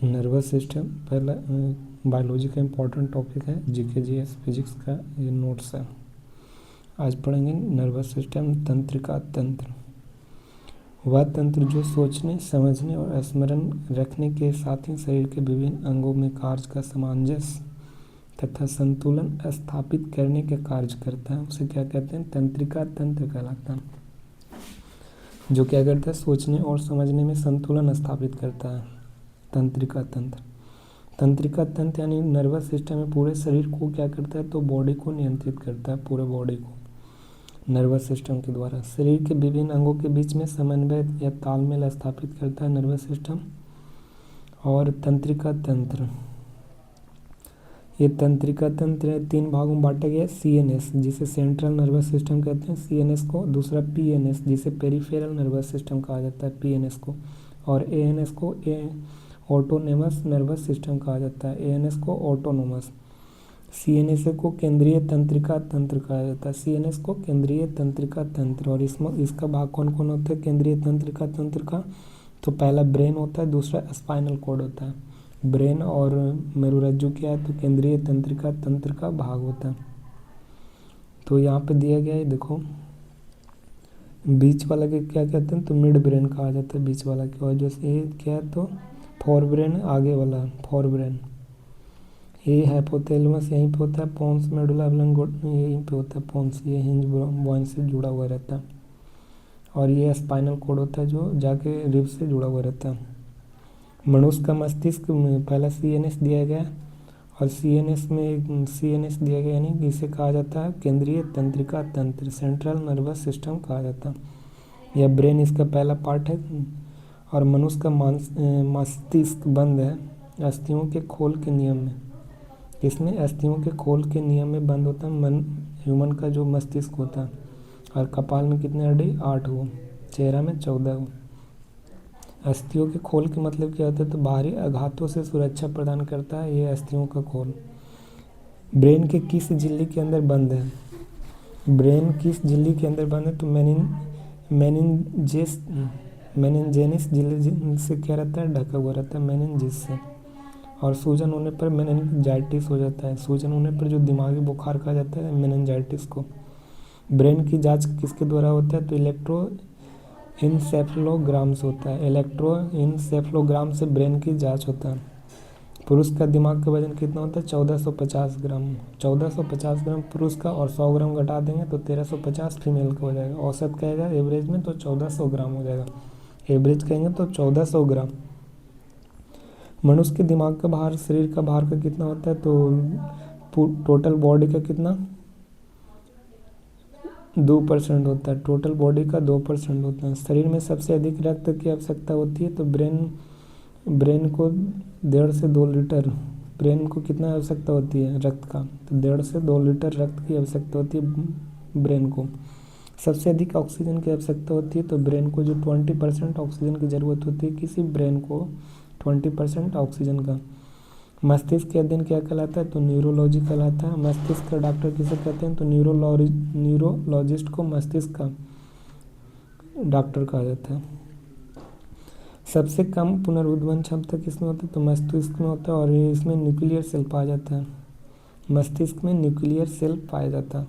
Nervous system पहला biology का important topic है, जीके जीएस फिजिक्स का ये नोट्स है। आज पढ़ेंगे नर्वस सिस्टम तंत्रिका तंत्र। वह तंत्र जो सोचने, समझने और स्मरण रखने के साथ ही शरीर के विभिन्न अंगों में कार्य का सामंजस्य तथा संतुलन स्थापित करने के कार्य करता है, उसे क्या कहते हैं? तंत्रिका तंत्र कहलाता है। जो क्या करता है? सोचने और समझने में संतुलन स्थापित करता है। तंत्रिका तंत्र। तंत्रिका तंत्र यानी नर्वस सिस्टम में पूरे शरीर को क्या करता है? तो बॉडी को नियंत्रित करता है, पूरे बॉडी को नर्वस सिस्टम के द्वारा। शरीर के विभिन्न अंगों के बीच में समन्वय या तालमेल स्थापित करता है नर्वस सिस्टम। और तंत्रिका तंत्र, ये तंत्रिका तंत्र 3 भागों में बांटा गया है। सीएनएस जिसे सेंट्रल नर्वस सिस्टम कहते हैं, सीएनएस को। दूसरा पीएनएस जिसे पेरिफेरल नर्वस सिस्टम कहा जाता है, पीएनएस को। और एएनएस को ऑटोनोमस नर्वस सिस्टम कहा जाता है, एएनएस को ऑटोनोमस। सीएनएस को केंद्रीय तंत्रिका तंत्र कहा जाता है, सीएनएस को केंद्रीय तंत्रिका तंत्र। और इसका भाग कौन कौन होता है केंद्रीय तंत्रिका तंत्र का? तो पहला ब्रेन होता है, दूसरा स्पाइनल कॉर्ड होता है। ब्रेन और मेरुरज्जु क्या है? तो केंद्रीय तंत्रिका तंत्र का भाग होता है। तो यहाँ पे दिया गया है, देखो बीच वाला के क्या कहते हैं? तो मिड ब्रेन कहा जाता है बीच वाला के। और जैसे ये क्या है? तो फोर ब्रेन आगे वाला, फोर ब्रेन। ये हाइपोथैलेमस यहीं पे होता है, पोन्स मेडुला ऑब्लंगोट यहीं पे होता है, पोन्स ये हिंज बॉन से जुड़ा हुआ रहता है। और ये स्पाइनल कॉर्ड होता है जो जाके रिब से जुड़ा हुआ रहता है। मनुष्य का मस्तिष्क में पहला सीएनएस दिया गया और सीएनएस में सीएनएस दिया गया, यानी इसे कहा जाता है केंद्रीय तंत्रिका तंत्र, सेंट्रल नर्वस सिस्टम कहा जाता है। यह ब्रेन इसका पहला पार्ट है। और मनुष्य का मस्तिष्क बंद है अस्थियों के खोल के नियम में। इसमें अस्थियों के खोल के नियम में बंद होता है ह्यूमन का जो मस्तिष्क होता है। और कपाल में कितने हड्डी? 8 हो, चेहरा में 14 हो। अस्थियों के खोल के मतलब क्या होता है? तो बाहरी आघातों से सुरक्षा प्रदान करता है ये अस्थियों का खोल। ब्रेन के किस झिल्ली के अंदर बंद है? ब्रेन किस झिल्ली के अंदर बंद है? तो मेनिनजेनिस झिल्ली से क्या रहता है? ढका हुआ रहता है, मेनिनजिस से। और सूजन होने पर मेनिनजाइटिस हो जाता है। सूजन होने पर जो दिमागी बुखार कहा जाता है मेनिनजाइटिस को। ब्रेन की जांच किसके द्वारा होता है? तो इलेक्ट्रोइंसेफेलोग्राम से होता है, इलेक्ट्रोइंसेफेलोग्राम से ब्रेन की जांच होता है। पुरुष का दिमाग का वजन कितना होता है? 1450 ग्राम। 1450 ग्राम पुरुष का, और 100 ग्राम घटा देंगे तो 1350 फीमेल का हो जाएगा। औसत कहेगा एवरेज में तो 1400 ग्राम हो जाएगा। एवरेज कहेंगे तो 1400 ग्राम। मनुष्य के दिमाग का भार, शरीर का भार का कितना होता है? तो टोटल बॉडी का कितना? 2% होता है। टोटल बॉडी का 2% होता है। शरीर में सबसे अधिक रक्त की आवश्यकता होती है, तो ब्रेन को 1.5 से 2 लीटर, ब्रेन को कितना आवश्यकता होती है रक्त का? तो 1.5 से 2 लीटर रक्त की आवश्यकता होती है ब्रेन को। सबसे अधिक ऑक्सीजन की आवश्यकता होती है, तो ब्रेन को जो 20% ऑक्सीजन की ज़रूरत होती है, किसी ब्रेन को 20% ऑक्सीजन का। मस्तिष्क के अध्ययन क्या कहलाता है? तो न्यूरोलॉजी कहलाता है। मस्तिष्क का डॉक्टर किसे कहते हैं? तो न्यूरोलॉजिस्ट को मस्तिष्क का डॉक्टर कहा जाता है। सबसे कम पुनरुद्धारण क्षमता किसमें होता है? तो मस्तिष्क में होता है। और इसमें न्यूक्लियर सेल पाया जाता है, मस्तिष्क में न्यूक्लियर सेल पाया जाता है।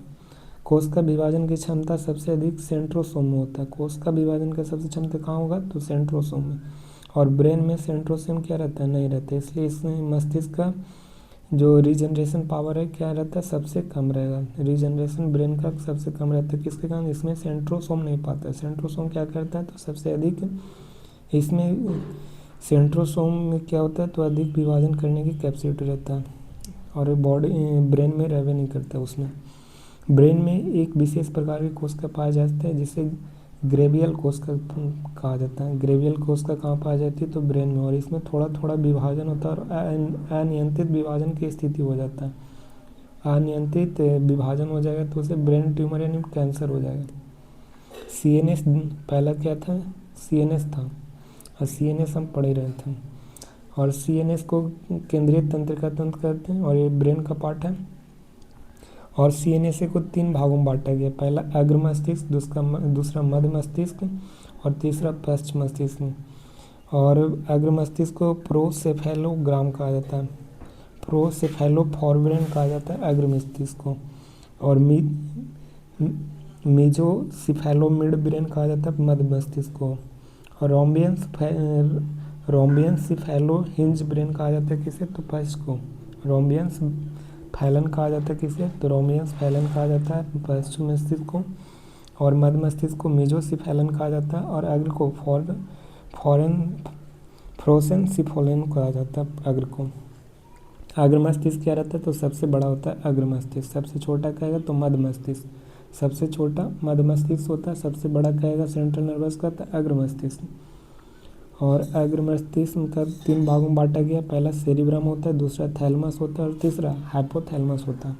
कोष का विभाजन की क्षमता सबसे अधिक सेंट्रोसोम में होता है। कोष का विभाजन का सबसे क्षमता कहाँ होगा? तो सेंट्रोसोम में। और ब्रेन में सेंट्रोसोम क्या रहता है? नहीं रहता है। इसलिए इसमें मस्तिष्क का जो रीजनरेशन पावर है क्या रहता है? सबसे कम रहेगा। रीजनरेशन ब्रेन का सबसे कम रहता है। किसके कारण? इसमें सेंट्रोसोम नहीं पाता है। सेंट्रोसोम क्या करता है? तो सबसे अधिक इसमें सेंट्रोसोम में क्या होता है? तो अधिक विभाजन करने की कैपेसिटी रहता है। और बॉडी ब्रेन में रहवे नहीं करता उसमें। ब्रेन में एक विशेष प्रकार की कोशिका पाया जाता है जिसे ग्रेवियल कोशिका कहा जाता है। ग्रेवियल कोशिका कहाँ पाई जाती है? तो ब्रेन में। और इसमें थोड़ा थोड़ा विभाजन होता है और अनियंत्रित विभाजन की स्थिति हो जाता है। अनियंत्रित विभाजन हो जाएगा तो उसे ब्रेन ट्यूमर यानी कैंसर हो जाएगा। सीएनएस पहला क्या था? सीएनएस था, और सीएनएस हम पढ़ ही रहे थे। और सीएनएस को केंद्रीय तंत्रिका तंत्र कहते हैं, और ये ब्रेन का पार्ट है। और सीएनएस को 3 भागों में बांटा गया। पहला अग्र मस्तिष्क, दूसरा मध्य मस्तिष्क और तीसरा पश्च मस्तिष्क। और अग्र मस्तिष्क को प्रोसेफेलोग्राम कहा जाता है, प्रोसेफेलोफोरब्रेन कहा जाता है अग्र मस्तिष्क को। और मीजोसिफेलोमिड ब्रेन कहा जाता है मध्य मस्तिष्क को। और रोम्बियंस सिफेलो हिंज ब्रेन कहा जाता है किसे, तो फर्स्ट को। रोम्बियंस फैलन कहा जाता है किसे, तो रोम्बियंस फैलन कहा जाता है फर्स्ट मस्तिष्क को। और मध्य मस्तिष्क को मीजोसिफेलन कहा जाता है और अग्र को प्रोसेनसिफेलन कहा जाता है अग्र को। अग्र मस्तिष्क क्या रहता है, तो सबसे बड़ा होता है अग्र मस्तिष्क, सबसे छोटा कहेगा तो मध्य मस्तिष्क, सबसे छोटा मध्य मस्तिष्क होता है, सबसे बड़ा कहेगा सेंट्रल नर्वस का तो अग्र मस्तिष्क। और अग्र मस्तिष्क का 3 भागों में बांटा गया, पहला सेरिब्रम होता है, दूसरा थैलमस होता है और तीसरा हाइपोथैलमस होता है।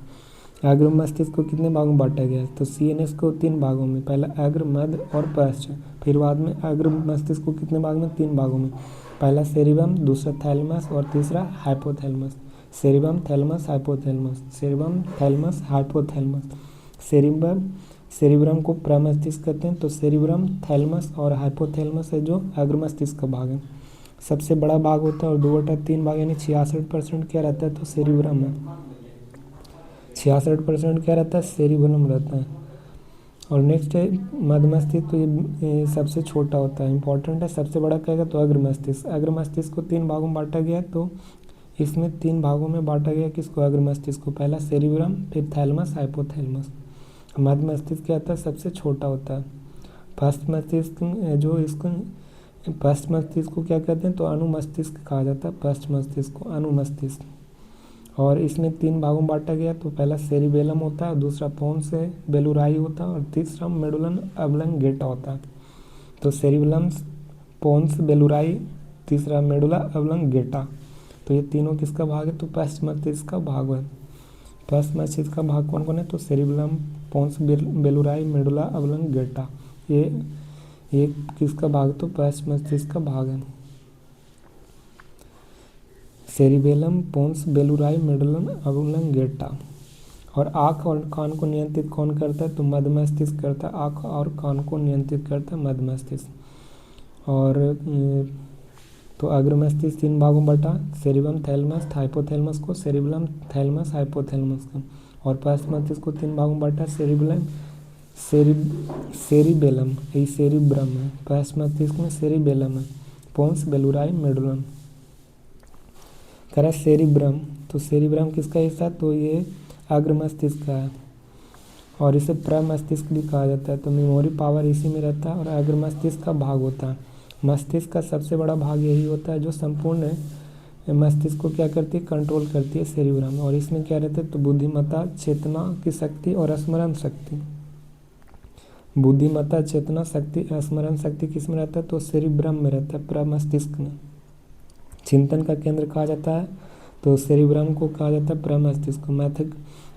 अग्र मस्तिष्क को कितने भागों में बांटा गया है, तो सीएनएस को 3 भागों में, पहला अग्र मध्य और पश्च। फिर बाद में अग्र मस्तिष्क को कितने भाग में, 3 भागों में, पहला सेरिब्रम, दूसरा थैलमस और तीसरा hypothalamus. Cerebrum thalamus hypothalamus, cerebrum thalamus hypothalamus. Cerebrum को प्रमस्तिष्क कहते हैं, तो सेरिब्रम थैलमस और हाइपोथैलमस है जो अग्र मस्तिष्क का भाग है, सबसे बड़ा भाग होता है। और 2/3 भाग यानी 66% क्या रहता है, तो सेरिब्रम है, 66% क्या रहता है, सेरिब्रम रहता है। और नेक्स्ट है मध्य मस्तिष्क, तो ये सबसे छोटा होता है, इंपॉर्टेंट है। सबसे बड़ा कहेगा तो अग्र मस्तिष्क। अग्र मस्तिष्क को 3 भागों में बांटा गया, तो इसमें 3 भागों में बांटा गया किसको, अग्र मस्तिष्क को, पहला सेरिब्रम, फिर थैलमस, हाइपोथैलमस। मध्य मस्तिष्क क्या होता है, सबसे छोटा होता है। फर्स्ट मस्तिष्क जो इसको फर्स्ट मस्तिष्क को क्या कहते हैं, तो अनुमस्तिष्क कहा जाता है, फर्स्ट मस्तिष्क को अनुमस्तिष्क। और इसमें 3 भागों में बांटा गया, तो पहला सेरिबेलम होता है, दूसरा पोन्स बेलुराई होता है और तीसरा मेडुलन अब्लंगेटा होता है। तो सेरिबेलम, पोन्स बेलुराई, तीसरा मेडुला अब्लंगेटा, तो ये तीनों किसका भाग है, तो फर्स्ट मस्तिष्क का भाग है। फर्स्ट मस्तिष्क का भाग कौन कौन है, तो सेरिबेलम, पोन्स बेलुराई, मेडुला अब्लंगेटा, ये किसका भाग, तो फर्स्ट मस्तिष्क का भाग है। Cerebellum, pons Varolii, medulla oblongata. और आँख और कान को नियंत्रित कौन करता है, तो मध्य मस्तिष्क करता है, आँख और कान को नियंत्रित करता है मध्य मस्तिष्क। और तो अग्र मस्तिष्क 3 भागों में बटा, सेरिबम थैलमस हाइपोथैलमस को, सेरिबलम थैलमस हाइपोथैलमस को। और फर्स्ट मस्तिष्क को 3 भागों में बटा, सेरिबेलम, ये सेरिब्रम है, फर्स्ट मस्तिष्क में सेरिबेलम है, पोन्स बेलुराई मेडुलम। करा सेरिब्रम, तो सेरिब्रम किसका हिस्सा, तो ये अग्र मस्तिष्क का है और इसे प्रमस्तिष्क भी कहा जाता है। तो मेमोरी पावर इसी में रहता है और अग्र मस्तिष्क का भाग होता है। मस्तिष्क का सबसे बड़ा भाग यही होता है जो संपूर्ण मस्तिष्क को क्या करती है, कंट्रोल करती है, सेरिब्रम। और इसमें क्या रहता है, तो बुद्धिमत्ता, चेतना की शक्ति और स्मरण शक्ति। बुद्धिमत्ता, चेतना शक्ति, स्मरण शक्ति किस में रहता है, तो सेरिब्रम में रहता है, प्रमस्तिष्क में। चिंतन का केंद्र कहा जाता है, तो सेरिब्रम को कहा जाता है प्रमस्तिष्क को।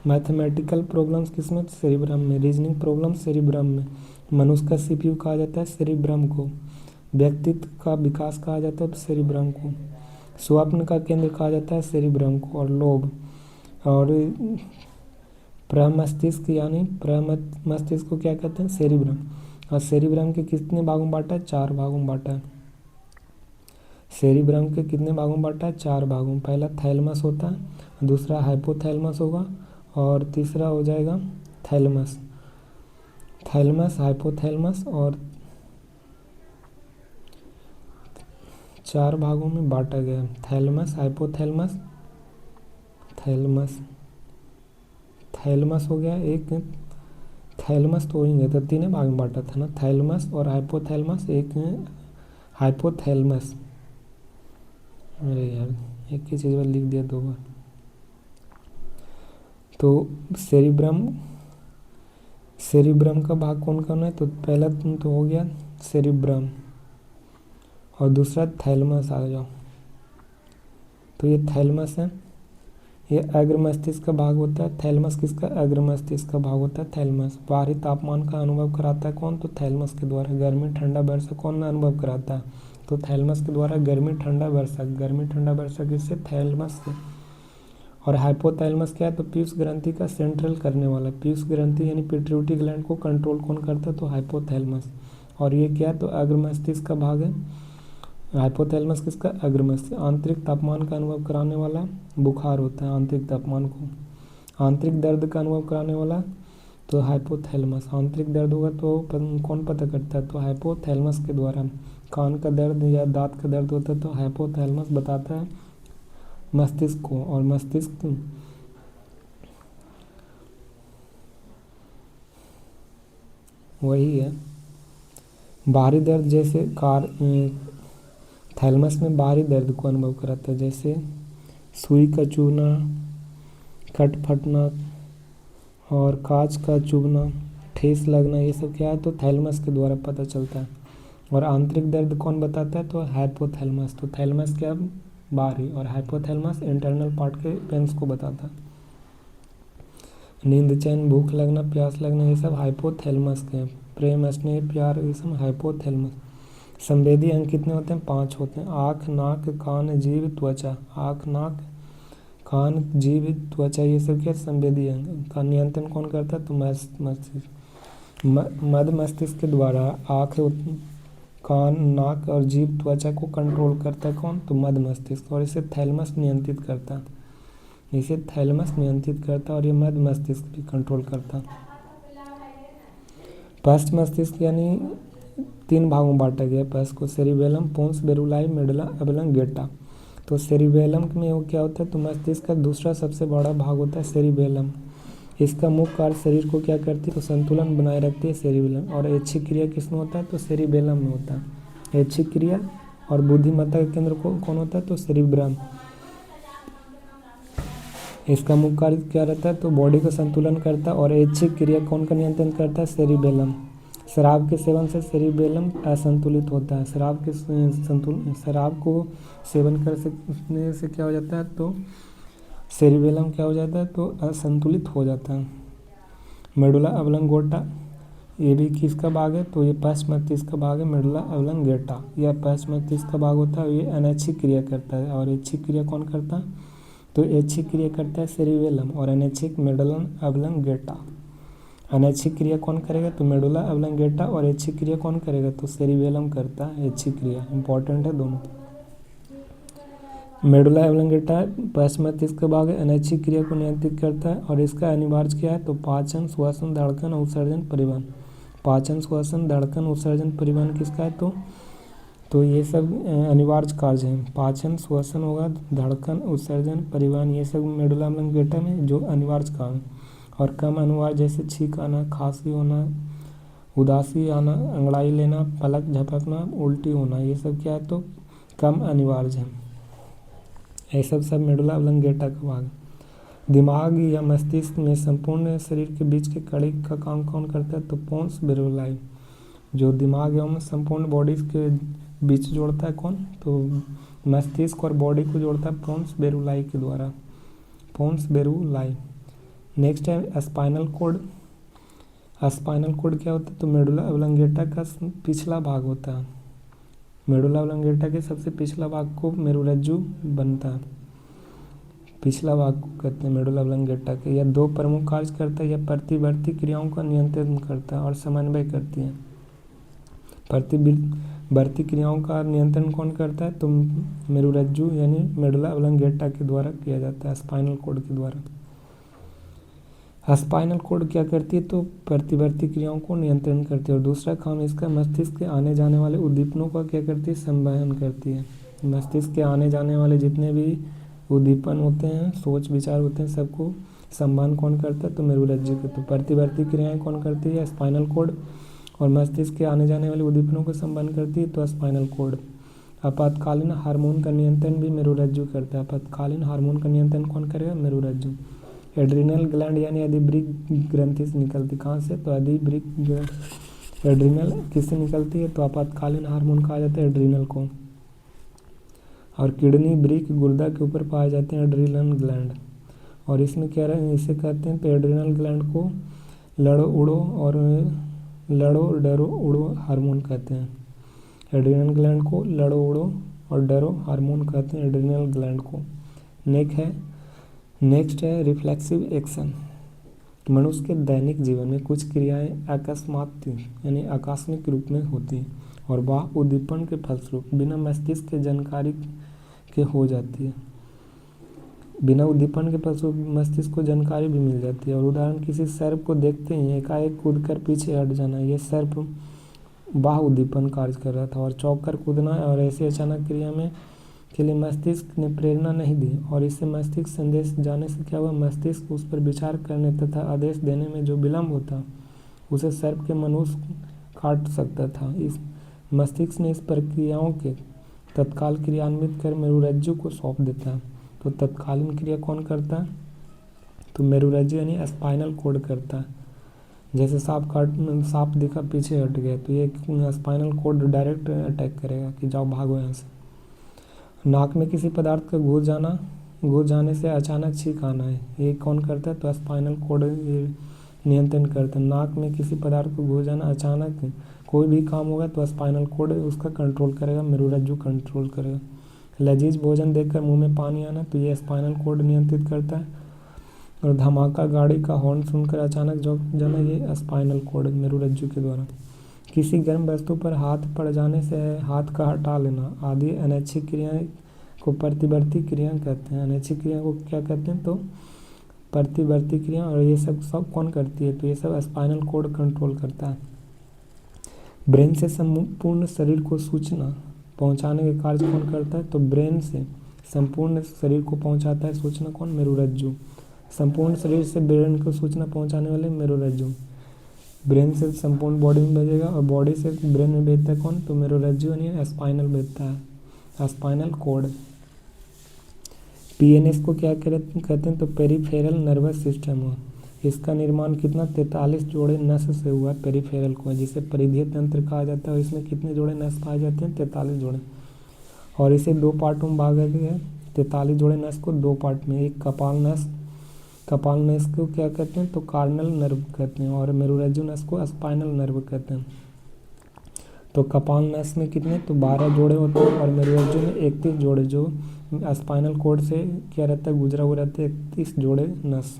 मैथमेटिकल प्रॉब्लम्स किसमें, सेरिब्रम में। रीजनिंग प्रॉब्लम सेरिब्रम में। मनुष्य का सीपीयू कहा जाता है सेरिब्रम को। व्यक्तित्व का विकास कहा जाता है सेरिब्रम को। स्वप्न का केंद्र कहा जाता है सेरिब्रम को। और लोभ और प्रमस्तिष्क यानी प्रमस्तिष्क को क्या कहते हैं, सेरिब्रम। और सेरिब्रम के कितने भागों में बांटा है, 4 भागों में बांटा है। सेरिब्रम के कितने भागों में बांटा है, 4 भागों में। पहला थैलमस होता है, दूसरा हाइपोथैलमस होगा और तीसरा हो जाएगा थैलमस। थैलमस, हाइपोथैलमस और 4 भागों में बांटा गया। थैलमस, हाइपोथैलमस, थैलमस हो गया एक। थैलमस तो ही गया था, 3 भाग में बांटा था ना, थैलमस और हाइपोथैलमस, एक हाइपोथैलमस। अरे यार एक ही चीज़ पर लिख दिया 2 बार। तो सेरिब्रम का भाग कौन कौन है, तो पहला तो हो गया सेरिब्रम और दूसरा थैलमस आ जाओ। तो ये थैलमस है, ये अग्र मस्तिष्क का भाग होता है। थैलमस किसका, अग्र मस्तिष्क का भाग होता है थैलमस। बाहरी तापमान का अनुभव कराता है कौन, तो थैलमस के द्वारा। गर्मी ठंडा वर्षा कौन अनुभव कराता है, तो थैलमस के द्वारा। गर्मी ठंडा वर्षा किससे, थैलमस से। और हाइपोथैलमस क्या है, तो पीयूष ग्रंथि का सेंट्रल करने वाला। पीयूष ग्रंथि यानी पिट्यूटरी ग्लैंड को कंट्रोल कौन करता है, तो हाइपोथैलमस। और ये क्या है, तो अग्र मस्तिष्क का भाग है। हाइपोथैलेमस किसका? अग्रमस्तिष्क। आंतरिक तापमान का अनुभव कराने वाला बुखार होता है, आंतरिक तापमान को। आंतरिक दर्द का अनुभव कराने वाला तो हाइपोथैलेमस। आंतरिक दर्द होगा तो कौन पता करता है? तो हाइपोथैलेमस के द्वारा। कान का दर्द या दांत का दर्द होता है तो हाइपोथैलेमस बताता है मस्तिष्क को, और मस्तिष्क वही है। बाहरी दर्द जैसे थैलेमस में बाहरी दर्द को अनुभव कराता है, जैसे सुई का चुभना, कट फटना और कांच का चुभना, ठेस लगना, ये सब क्या है? तो थैलेमस के द्वारा पता चलता है। और आंतरिक दर्द कौन बताता है? तो हाइपोथैलेमस। तो थैलेमस क्या? बाहरी, और हाइपोथैलेमस इंटरनल पार्ट के पेन्स को बताता है। नींद, चैन, भूख लगना, प्यास लगना, ये सब हाइपोथैलेमस के हैं। प्रेम, स्नेह, प्यार, ये सब हाइपोथैलेमस। संवेदी अंग कितने होते हैं? 5 होते हैं। आँख, नाक, कान, जीभ, त्वचा। आँख, नाक, कान, जीभ, त्वचा, ये सब क्या? संवेदी अंग का नियंत्रण कौन करता है? तो मस्तिष्क। मध्य मस्तिष्क के द्वारा आँख, कान, नाक और जीभ, त्वचा को कंट्रोल करता है कौन? तो मध्य मस्तिष्क। और इसे थैलेमस नियंत्रित करता है, इसे थैलेमस नियंत्रित करता है, और ये मध्य मस्तिष्क भी कंट्रोल करता है। पश्च मस्तिष्क यानी 3 भागों में बांटा गया है पश्च को। Cerebellum, pons, Varolii, medulla oblongata. तो सेरिबेलम में वो क्या होता है? तो मस्तिष्क का दूसरा सबसे बड़ा भाग होता है सेरिबेलम। इसका मुख्य कार्य शरीर को क्या करती है? तो संतुलन बनाए रखती है सेरिबेलम। और ऐच्छिक क्रिया किसमें होता है? तो सेरिबेलम में होता है ऐच्छिक क्रिया। और बुद्धिमत्ता का केंद्र कौन होता है? तो सेरिब्रम। इसका मुख्य कार्य क्या रहता है? तो बॉडी का संतुलन करता है। और ऐच्छिक क्रिया कौन का नियंत्रण करता है? सेरिबेलम। शराब के सेवन से सेरिबेलम असंतुलित होता है। शराब को सेवन करने से क्या हो जाता है? तो सेरिबेलम क्या हो जाता है? तो असंतुलित हो जाता है। मेडुला ओब्लंगेटा, ये भी किसका भाग है? तो ये पश्च मस्तिष्क का भाग है, मेडुला ओब्लंगेटा। यह पश्च मस्तिष्क का भाग होता है, ये अनैच्छिक क्रिया करता है। और ऐच्छिक क्रिया कौन करता है? तो ऐच्छिक क्रिया करता है सेरिबेलम, और अनैच्छिक मेडुला ओब्लंगेटा। अनैच्छिक क्रिया कौन करेगा? तो मेडुला ओब्लंगेटा। और ऐच्छिक क्रिया कौन करेगा? तो सेरिबेलम करता है ऐच्छिक क्रिया। इंपॉर्टेंट है दोनों। मेडुला ओब्लंगेटा पश्च मस्तिष्क का भाग है, अनैच्छिक क्रिया को नियंत्रित करता है। और इसका अनिवार्य क्या है? तो पाचन, श्वसन, धड़कन, उत्सर्जन, परिवहन। पाचन, श्वसन, धड़कन, उत्सर्जन, परिवहन किसका है? तो ये सब अनिवार्य कार्य हैं। पाचन, श्वसन होगा, धड़कन, उत्सर्जन, परिवहन, ये सब मेडुला ओब्लंगेटा में जो अनिवार्य काम। और कम अनिवार्य जैसे छींक आना, खांसी होना, उदासी आना, अंगड़ाई लेना, पलक झपकना, उल्टी होना, ये सब क्या है? तो कम अनिवार्य है। ये सब मेडुला ओब्लंगेटा का भाग। दिमाग या मस्तिष्क में संपूर्ण शरीर के बीच के कड़ी का काम कौन करता है? तो पोन्स बेरुलाई। जो दिमाग एवं संपूर्ण बॉडी के बीच जोड़ता है कौन? तो मस्तिष्क और बॉडी को जोड़ता है पोन्स बेरुलाई के द्वारा, पोन्स बेरुलाई। नेक्स्ट है स्पाइनल कोड। स्पाइनल कोड क्या होता है? तो मेडुला ओब्लंगेटा का पिछला भाग होता है। मेडुला ओब्लंगेटा के सबसे पिछला भाग को मेरुरज्जु बनता है, पिछला भाग को कहते हैं मेडुला ओब्लंगेटा के। यह 2 प्रमुख कार्य करता है। यह प्रतिवर्ती क्रियाओं का नियंत्रण करता है और समन्वय करती है। प्रतिवर्ती क्रियाओं का नियंत्रण कौन करता है? तो मेरुरज्जु यानी मेडुला ओब्लंगेटा के द्वारा किया जाता है, स्पाइनल कोड के द्वारा। स्पाइनल कोड क्या करती है? तो प्रतिवर्ती क्रियाओं को नियंत्रण करती है। और दूसरा काम इसका मस्तिष्क के आने जाने वाले उद्दीपनों का क्या करती है? संवहन करती है। मस्तिष्क के आने जाने वाले जितने भी उद्दीपन होते हैं, सोच विचार होते हैं, सबको संवहन कौन करता है? तो मेरुरज्जु के। तो प्रतिवर्ती क्रियाएं कौन करती है? Spinal cord. और मस्तिष्क के आने जाने वाले उद्दीपनों को संवहन करती है तो स्पाइनल कोड। आपातकालीन हार्मोन का नियंत्रण भी मेरुरज्जु करता है। आपातकालीन हार्मोन का नियंत्रण कौन करेगा? मेरुरज्जु। एड्रिनल ग्लैंड यानी अधिवृक्क ग्रंथि से निकलती, कहाँ से? तो अधिवृक्क। एड्रिनल किससे निकलती है? तो आपातकालीन हार्मोन कहा जाता है एड्रिनल को। और किडनी, वृक्क, गुर्दा के ऊपर पाए जाते हैं एड्रिनल ग्लैंड। और इसमें क्या रहे, इसे कहते हैं तो एड्रिनल ग्लैंड को लड़ो उड़ो और लड़ो डरो उड़ो हार्मोन कहते हैं। एड्रिनल ग्लैंड को लड़ो उड़ो और डरो हार्मोन कहते हैं एड्रिनल ग्लैंड को। नेक्स्ट है रिफ्लेक्सिव एक्शन। मनुष्य के दैनिक जीवन में कुछ क्रियाएं अकस्मात यानी आकस्मिक रूप में होती हैं और वह उद्दीपन के फलस्वरूप बिना मस्तिष्क के जानकारी के हो जाती है। बिना उद्दीपन के फलस्वरूप मस्तिष्क को जानकारी भी मिल जाती है। और उदाहरण, किसी सर्प को देखते ही एकाएक कूदकर पीछे हट जाना, ये सर्प बाह्य उद्दीपन कार्य कर रहा था। और चौंक कर कूदना और ऐसी अचानक क्रिया में के लिए मस्तिष्क ने प्रेरणा नहीं दी, और इससे मस्तिष्क संदेश जाने से क्या हुआ, मस्तिष्क उस पर विचार करने तथा आदेश देने में जो विलम्ब होता उसे सर्प के मनुष्य काट सकता था। इस मस्तिष्क ने इस प्रक्रियाओं के तत्काल क्रियान्वित कर मेरुरज्जु को सौंप देता है। तो तत्कालीन क्रिया कौन करता है, तो मेरुरज्जु यानी स्पाइनल कॉर्ड करता है। जैसे सांप दिखा पीछे हट गया तो ये स्पाइनल कॉर्ड डायरेक्ट अटैक करेगा कि जाओ भागो यहाँ से। नाक में किसी पदार्थ का घुस जाने से अचानक छींक आना है, ये कौन करता है, तो स्पाइनल कॉर्ड नियंत्रण करता है। नाक में किसी पदार्थ को घुस जाना, अचानक कोई भी काम होगा तो स्पाइनल कॉर्ड उसका कंट्रोल करेगा, मेरुरज्जु कंट्रोल करेगा। लजीज भोजन देखकर मुंह में पानी आना, तो ये स्पाइनल कॉर्ड नियंत्रित करता है। और धमाका गाड़ी का हॉर्न सुनकर अचानक झुक जाना, ये स्पाइनल कॉर्ड मेरुरज्जु के द्वारा। किसी गर्म वस्तु पर हाथ पड़ जाने से हाथ का हटा लेना आदि अनैच्छिक क्रियाएं को प्रतिवर्ती क्रिया कहते हैं। अनैच्छिक क्रिया को क्या कहते हैं, तो प्रतिवर्ती क्रिया। और ये सब कौन करती है, तो ये सब स्पाइनल कॉर्ड कंट्रोल करता है। ब्रेन से संपूर्ण शरीर को सूचना पहुंचाने के कार्य कौन करता है, तो ब्रेन से संपूर्ण शरीर को पहुंचाता है सूचना कौन, मेरुरज्जु। संपूर्ण शरीर से ब्रेन को सूचना पहुंचाने वाले मेरुरज्जु। ब्रेन से संपूर्ण बॉडी में भेजेगा और बॉडी से ब्रेन में भेजता है कौन, तो मेरुरज्जु यानी स्पाइनल भेजता है, स्पाइनल कॉर्ड। पीएनएस को क्या कहते हैं, तो पेरिफेरल नर्वस सिस्टम हो। इसका निर्माण कितना 43 जोड़े नस से हुआ है, पेरिफेरल को, जिसे परिधीय तंत्र कहा जाता है। और इसमें कितने जोड़े नस पाए जाते हैं, 43 जोड़े। और इसे 2 पार्टों में भागा गया है। 43 जोड़े नस को 2 पार्ट में, एक कपाल नस को क्या कहते हैं, तो कार्नल नर्व कहते हैं। और मेरुरज्जु नस को स्पाइनल नर्व कहते हैं। तो कपाल नस में कितने, तो 12 जोड़े होते हैं। और मेरुरज्जु में 31 जोड़े, जो स्पाइनल कॉर्ड से क्या रहता है, गुजरा हुआ रहता है, 31 जोड़े नस।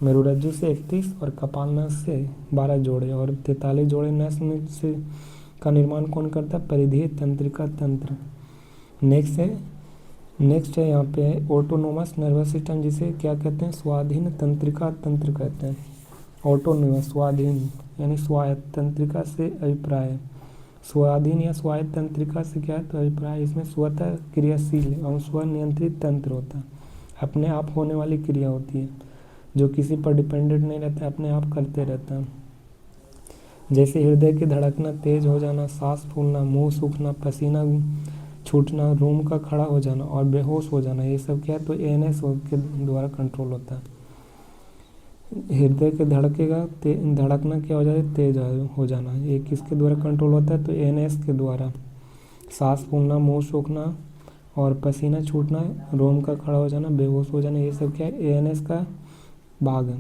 मेरुरज्जु से 31 और कपाल नस से 12 जोड़े। और 43 जोड़े नस में से का निर्माण कौन करता है, परिधीय तंत्रिका तंत्र। नेक्स्ट है यहाँ पे ऑटोनोमस नर्वस सिस्टम, जिसे क्या कहते हैं, स्वाधीन तंत्रिका तंत्र कहते हैं। ऑटोनोमस स्वाधीन यानी स्वायत्त, तंत्रिका से अभिप्राय। स्वाधीन या स्वायत्त तंत्रिका से क्या है, तो अभिप्राय। इसमें स्वतः क्रियाशील और स्वनियंत्रित तंत्र होता है। अपने आप होने वाली क्रिया होती है, जो किसी पर डिपेंडेंट नहीं रहता, अपने आप करते रहता है। जैसे हृदय की धड़कना तेज हो जाना, सांस फूलना, मुंह सूखना, पसीना छूटना, रूम का खड़ा हो जाना और बेहोश हो जाना, ये सब क्या है, तो एएनएस के द्वारा कंट्रोल होता है। हृदय के धड़कना क्या हो जाए, तेज हो जाना, ये किसके द्वारा कंट्रोल होता है, तो एएनएस के द्वारा। सांस फूलना, मुंह सूखना और पसीना छूटना, रोम का खड़ा हो जाना, बेहोश हो जाना, ये सब क्या है, एएनएस का भाग है।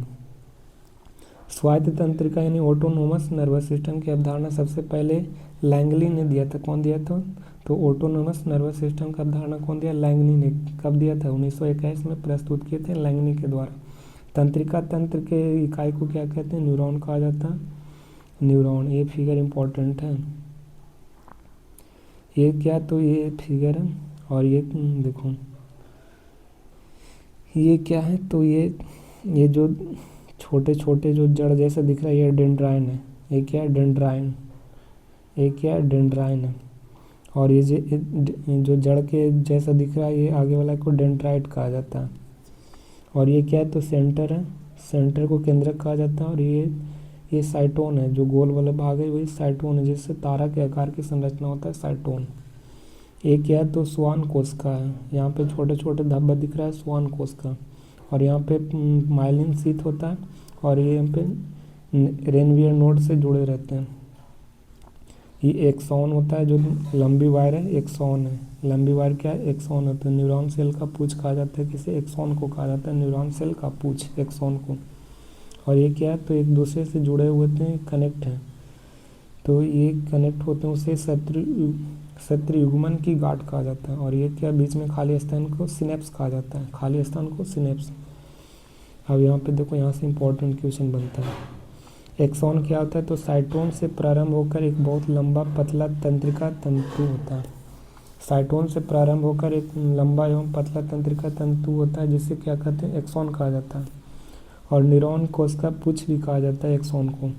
स्वायत्त तंत्रिका यानी ऑटोनोमस नर्वस सिस्टम की अवधारणा सबसे पहले लैंगली ने दिया था। कौन दिया था, तो ऑटोनोमस नर्वस सिस्टम का अवधारणा कौन दिया, लैंगनी ने। कब दिया था, 1921 में प्रस्तुत किए थे लैंगनी के द्वारा। तंत्रिका तंत्र के इकाई को क्या कहते हैं, न्यूरॉन कहा जाता है, न्यूरॉन। ये फिगर इंपॉर्टेंट है, ये क्या, तो ये फिगर है। और ये देखो ये क्या है, तो ये जो छोटे छोटे जो जड़ जैसा दिख रहा है, ये डेंड्राइन है। ये क्या है, डेंड्राइन। ये क्या है, डेंड्राइन है। और ये जो जड़ के जैसा दिख रहा है, ये आगे वाला को डेंड्राइट कहा जाता है। और ये क्या है, तो सेंटर है, सेंटर को केंद्रक कहा जाता है। और ये साइटोन है, जो गोल वाला भाग है वही साइटोन है, जिससे तारा के आकार की संरचना होता है, साइटोन। ये क्या है, तो श्वान कोशिका है। यहाँ पे छोटे छोटे धब्बा दिख रहा है, श्वान कोशिका। और यहाँ पे माइलिन शीथ होता है। और ये यहाँ पे रेनवियर नोड से जुड़े रहते हैं। ये एक्सॉन होता है, जो लंबी वायर है, एक्सॉन है। लंबी वायर क्या है, एक्सॉन होता है। न्यूरॉन सेल का पूछ कहा जाता है, किसे, एक्सॉन को कहा जाता है, न्यूरॉन सेल का पूछ, एक्सॉन को। और ये क्या है, तो एक दूसरे से जुड़े हुए हैं, कनेक्ट हैं। तो ये कनेक्ट होते हैं, उसे शत्रुयुग्मन की गांठ कहा जाता है। और ये क्या, बीच में खाली स्थान को सिनेप्स कहा जाता है, खाली स्थान को सिनेप्स। अब यहाँ पे देखो, यहाँ से इम्पोर्टेंट क्वेश्चन बनता है। एक्सॉन क्या होता है? तो साइटोन से प्रारंभ होकर एक बहुत लंबा पतला तंत्रिका तंतु होता है। साइटोन से प्रारंभ होकर एक लंबा एवं पतला तंत्रिका तंतु होता है, जिसे क्या कहते हैं? एक्सॉन कहा जाता है। और न्यूरॉन कोशिका पुच्छ भी कहा जाता है एक्सॉन को।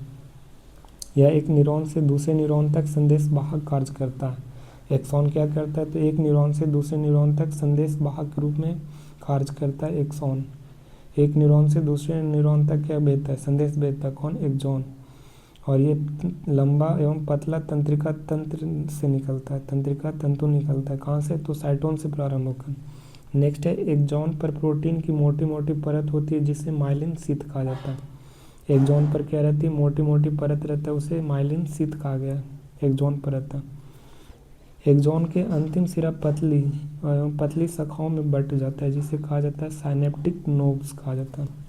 यह एक न्यूरॉन से दूसरे न्यूरॉन तक संदेश वाहक कार्य करता है। एक्सॉन क्या करता है? तो एक न्यूरॉन से दूसरे न्यूरॉन तक संदेश वाहक के रूप में कार्य करता है एक्सॉन। एक न्यूरॉन से दूसरे न्यूरॉन तक क्या भेजता है? संदेश भेजता है। कौन? एक्सॉन। और ये लंबा एवं पतला तंत्रिका तंत्र से निकलता है, तंत्रिका तंतु निकलता है। कहाँ से? तो साइटोन से प्रारंभ होकर। नेक्स्ट है, एक्सॉन पर प्रोटीन की मोटी मोटी परत होती है, जिसे माइलिन शीथ कहा जाता है। एक्सॉन पर क्या रहती है? मोटी मोटी परत रहता है, उसे माइलिन शीथ कहा गया है। एक्सॉन परत। एक्सॉन के अंतिम सिरा पतली एवं पतली शाखाओं में बंट जाता है, जिसे कहा जाता है साइनेप्टिक नोड्स कहा जाता है।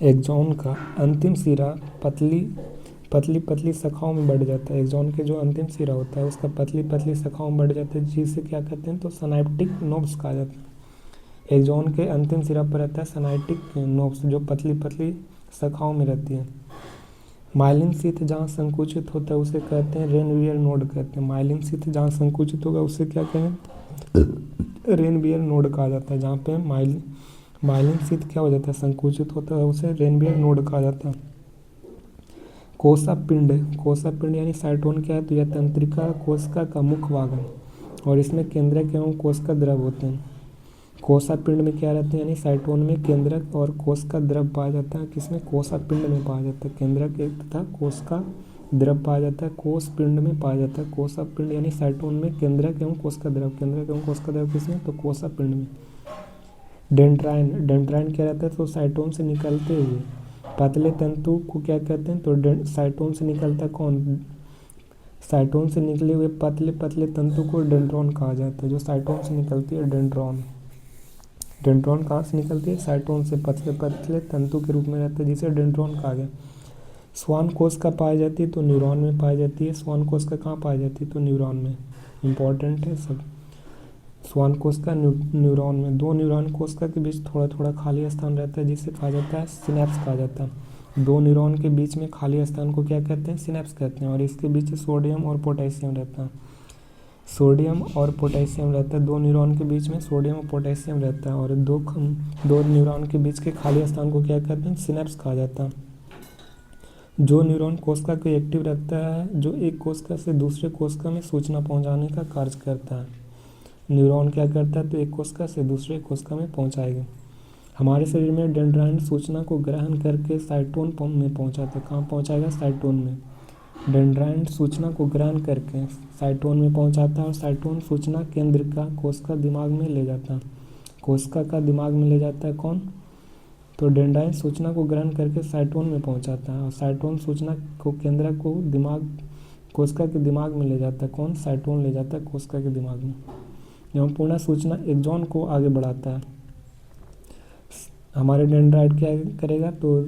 एक्सॉन का अंतिम सिरा पतली पतली शाखाओं में बढ़ जाता है। एक्सॉन के जो अंतिम सिरा होता है उसका पतली पतली शाखाओं में बढ़ जाता है, जिसे क्या कहते हैं? तो सिनैप्टिक नोड्स कहा जाता है। एक्सॉन के अंतिम सिरा पर रहता है सिनैप्टिक नोड्स, जो पतली पतली शाखाओं में रहती है। माइलिन शीथ जहाँ संकुचित होता है उसे कहते हैं रेनवियर नोड कहते हैं। माइलिन शीथ जहाँ संकुचित होगा उसे क्या कहें? रेनवियर नोड कहा जाता है। जहाँ पे माइलिन शीथ क्या हो जाता है? संकुचित होता है, उसे रेनवियर नोड कहा जाता है। कोशिकापिंड यानी साइटोन क्या है? तो यह तंत्रिका कोशिका का मुख्य भाग है और इसमें केंद्रक एवं कोशिका द्रव होते हैं। कोशिकापिंड में क्या रहते हैं? यानी साइटोन में केंद्रक और कोशिका द्रव पाया जाता है। किसमें? कोशिकापिंड में पाया जाता है। केंद्रक एक तथा कोशिका द्रव पाया जाता है, कोष पिंड में पाया जाता है। कोशिकापिंड यानी साइटोन में केंद्रक एवं कोशिका द्रव। केंद्रक एवं कोशिका द्रव किसमें? तो कोशिकापिंड में। डेंड्राइन क्या रहता है? तो साइटोन से निकलते हुए पतले तंतु को क्या कहते हैं? तो साइटोन से निकलता कौन? साइटोन से निकले हुए पतले पतले तंतु को डेंड्रॉन कहा जाता है। जो साइटोन से निकलती है डेंड्रॉन। डेंड्रॉन कहाँ से निकलती है? साइटोन से। पतले पतले तंतु के रूप में रहता है, जिसे डेंड्रॉन कहा गया। श्वान कोशिका पाई जाती है तो न्यूरॉन में पाई जाती है। श्वान कोशिका कहाँ पाई जाती है? तो न्यूरॉन में। इंपॉर्टेंट है सब। श्वान कोशिका न्यूरॉन में। दो न्यूरॉन कोशिका के बीच थोड़ा थोड़ा खाली स्थान रहता है, जिसे कहा जाता है सिनेप्स कहा जाता है। दो न्यूरॉन के बीच में खाली स्थान को क्या कहते हैं? सिनेप्स कहते हैं। और इसके बीच सोडियम और पोटेशियम रहता है। सोडियम और पोटेशियम रहता है। दो न्यूरॉन के बीच में सोडियम और पोटेशियम रहता है। और दो न्यूरॉन के बीच के खाली स्थान को क्या कहते हैं? सिनेप्स कहा जाता है। जो न्यूरॉन कोशिका को एक्टिव रखता है, जो एक कोशिका से दूसरे कोशिका में सूचना पहुंचाने का कार्य करता है। न्यूरॉन क्या करता है? तो एक कोशिका से दूसरे कोशिका में पहुंचाएगा। हमारे शरीर में डेंड्राइन सूचना को ग्रहण करके साइटोन में पहुंचाता है। कहाँ पहुंचाएगा? साइटोन में। डेंड्राइन सूचना को ग्रहण करके साइटोन में पहुंचाता है और साइटोन सूचना केंद्र का कोशिका दिमाग में ले जाता है। कोशिका का दिमाग में ले जाता है कौन? तो डेंड्राइन सूचना को ग्रहण करके साइटोन में पहुंचाता है और साइटोन सूचना को केंद्र को कोशिका के दिमाग में ले जाता है। कौन? साइटोन ले जाता है कोशिका के दिमाग में। एवं पूर्ण सूचना एक्सॉन को आगे बढ़ाता है। हमारे डेंड्राइट क्या करेगा? तो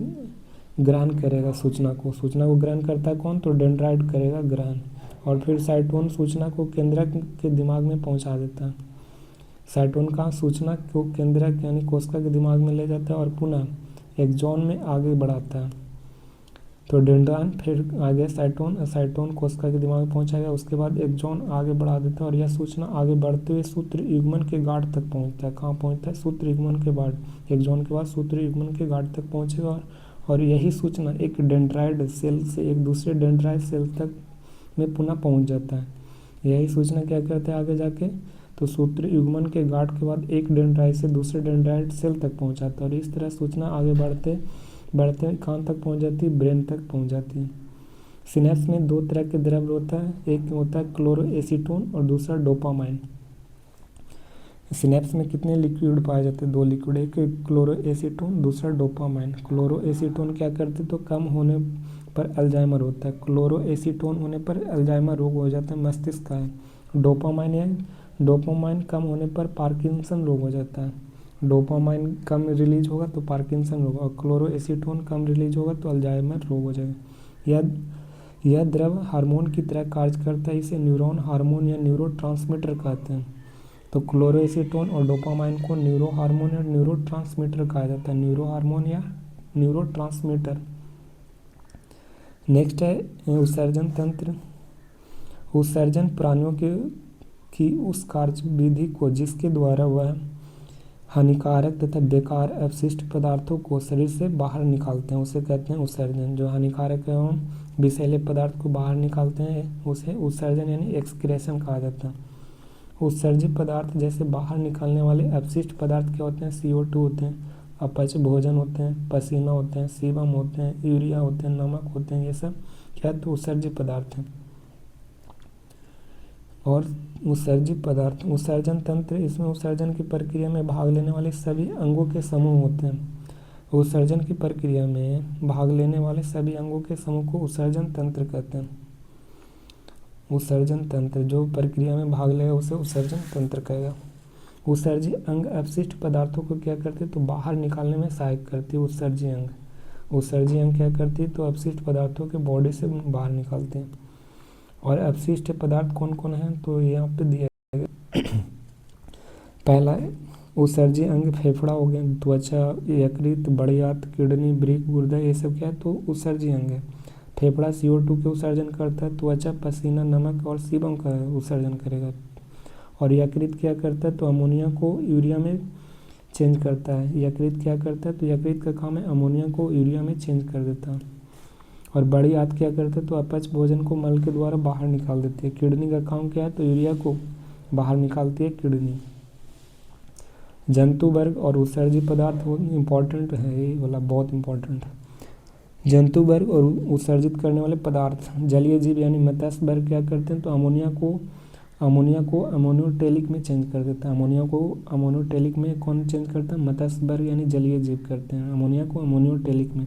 ग्रहण करेगा सूचना को ग्रहण करता है कौन? तो डेंड्राइट करेगा ग्रहण। और फिर साइटोन सूचना को केंद्रक के दिमाग में पहुंचा देता है। साइटोन का सूचना को केंद्रक यानी कोशिका के दिमाग में ले जाता है और पुनः एक्सॉन में आगे बढ़ाता है। तो डेंड्राइन फिर आगे साइटोन कोशिका के दिमाग में पहुंचाएगा। उसके बाद एक्सॉन आगे बढ़ा देता है और यह सूचना आगे बढ़ते हुए सूत्र युग्मन के गाढ़ तक पहुंचता है। कहाँ पहुंचता है? सूत्र युग्मन के बाद। एक्सॉन के बाद सूत्र युग्मन के गाढ़ तक पहुंचेगा और यही सूचना एक डेंड्राइट सेल से एक दूसरे डेंड्राइट सेल तक में पुनः पहुंच जाता है। यही सूचना क्या करता है आगे जाके? तो सूत्र युग्मन के गाढ़ के बाद एक डेंड्राइट से दूसरे डेंड्राइट सेल तक पहुंचाता है और इस तरह सूचना आगे बढ़ते बढ़ते कहाँ तक पहुंच जाती है? ब्रेन तक पहुंच जाती है। सिनेप्स में दो तरह के द्रव्य होता है, एक होता है क्लोरोएसीटोन और दूसरा डोपामाइन। सिनेप्स में कितने लिक्विड पाए जाते हैं? दो लिक्विड, एक क्लोरोएसीटोन दूसरा डोपामाइन। क्लोरोएसीटोन क्या करते? तो कम होने पर अल्जाइमर होता है। क्लोरोएसीटोन होने पर अल्जाइमर रोग हो जाता है, मस्तिष्क का है। डोपामाइन कम होने पर पार्किंसन रोग हो जाता है। डोपामाइन कम रिलीज होगा तो पार्किंसन रोग, और क्लोरोएसीटोन कम रिलीज होगा तो अल्जाइमर रोग हो जाएगा। यह द्रव हार्मोन की तरह कार्य करता है। इसे न्यूरॉन हार्मोन या न्यूरोट्रांसमीटर कहते हैं। तो क्लोरोएसीटोन और डोपामाइन को न्यूरो हार्मोन या न्यूरोट्रांसमीटर कहा जाता है। न्यूरो हार्मोन या न्यूरोट्रांसमीटर। नेक्स्ट है उत्सर्जन तंत्र। उत्सर्जन प्राणियों की उस कार्यविधि को जिसके द्वारा वह हानिकारक तथा बेकार अपशिष्ट पदार्थों को शरीर से बाहर निकालते हैं, उसे कहते हैं उत्सर्जन। जो हानिकारक एवं विषैले पदार्थ को बाहर निकालते हैं उसे उत्सर्जन यानी एक्सक्रेशन कहा जाता है। उत्सर्जित पदार्थ जैसे बाहर निकालने वाले अपशिष्ट पदार्थ क्या होते हैं? CO2 होते हैं, अपच भोजन होते हैं, पसीना होते हैं, सीबम होते हैं, यूरिया होते हैं, नमक होते हैं, ये सब क्या तो उत्सर्जित पदार्थ हैं। और उत्सर्जित पदार्थ उत्सर्जन तंत्र, इसमें उत्सर्जन की प्रक्रिया में भाग लेने वाले सभी अंगों के समूह होते हैं। उत्सर्जन की प्रक्रिया में भाग लेने वाले सभी अंगों के समूह को उत्सर्जन तंत्र कहते हैं। उत्सर्जन तंत्र, जो प्रक्रिया में भाग लेगा उसे उत्सर्जन तंत्र कहेगा। उत्सर्जी अंग अपशिष्ट पदार्थों को क्या करते हैं? तो बाहर निकालने में सहायक करती है उत्सर्जी अंग। उत्सर्जी अंग क्या करती है? तो अपशिष्ट पदार्थों के बॉडी से बाहर निकालते हैं। और अपशिष्ट पदार्थ कौन कौन हैं? तो यहाँ पे दिया गया। पहला उत्सर्जी अंग फेफड़ा हो गया, त्वचा, यकृत, बड़ियात, किडनी, वृक्क, गुर्दा, ये सब क्या है? तो उत्सर्जी अंग है। फेफड़ा CO2 के उत्सर्जन करता है, त्वचा पसीना, नमक और सीबम का उत्सर्जन करेगा। और यकृत क्या करता है? तो अमोनिया को यूरिया में चेंज करता है। यकृत क्या करता है? तो यकृत का काम है अमोनिया को यूरिया में चेंज कर देता है। और बड़ी आंत क्या करता है? तो अपच भोजन को मल के द्वारा बाहर निकाल देती है। किडनी का काम क्या है? तो यूरिया को बाहर निकालती है किडनी। जंतु वर्ग और उत्सर्जी पदार्थ इम्पॉर्टेंट है, ये वाला बहुत इम्पॉर्टेंट है। जंतु वर्ग और उत्सर्जित करने वाले पदार्थ, जलीय जीव यानी मत्स्य वर्ग क्या करते हैं? तो अमोनिया को अमोनियोटेलिक में चेंज कर देता है। अमोनिया को अमोनियोटेलिक में कौन चेंज करता है? मत्स्य वर्ग यानी जलीय जीव करते हैं अमोनिया को अमोनियोटेलिक में।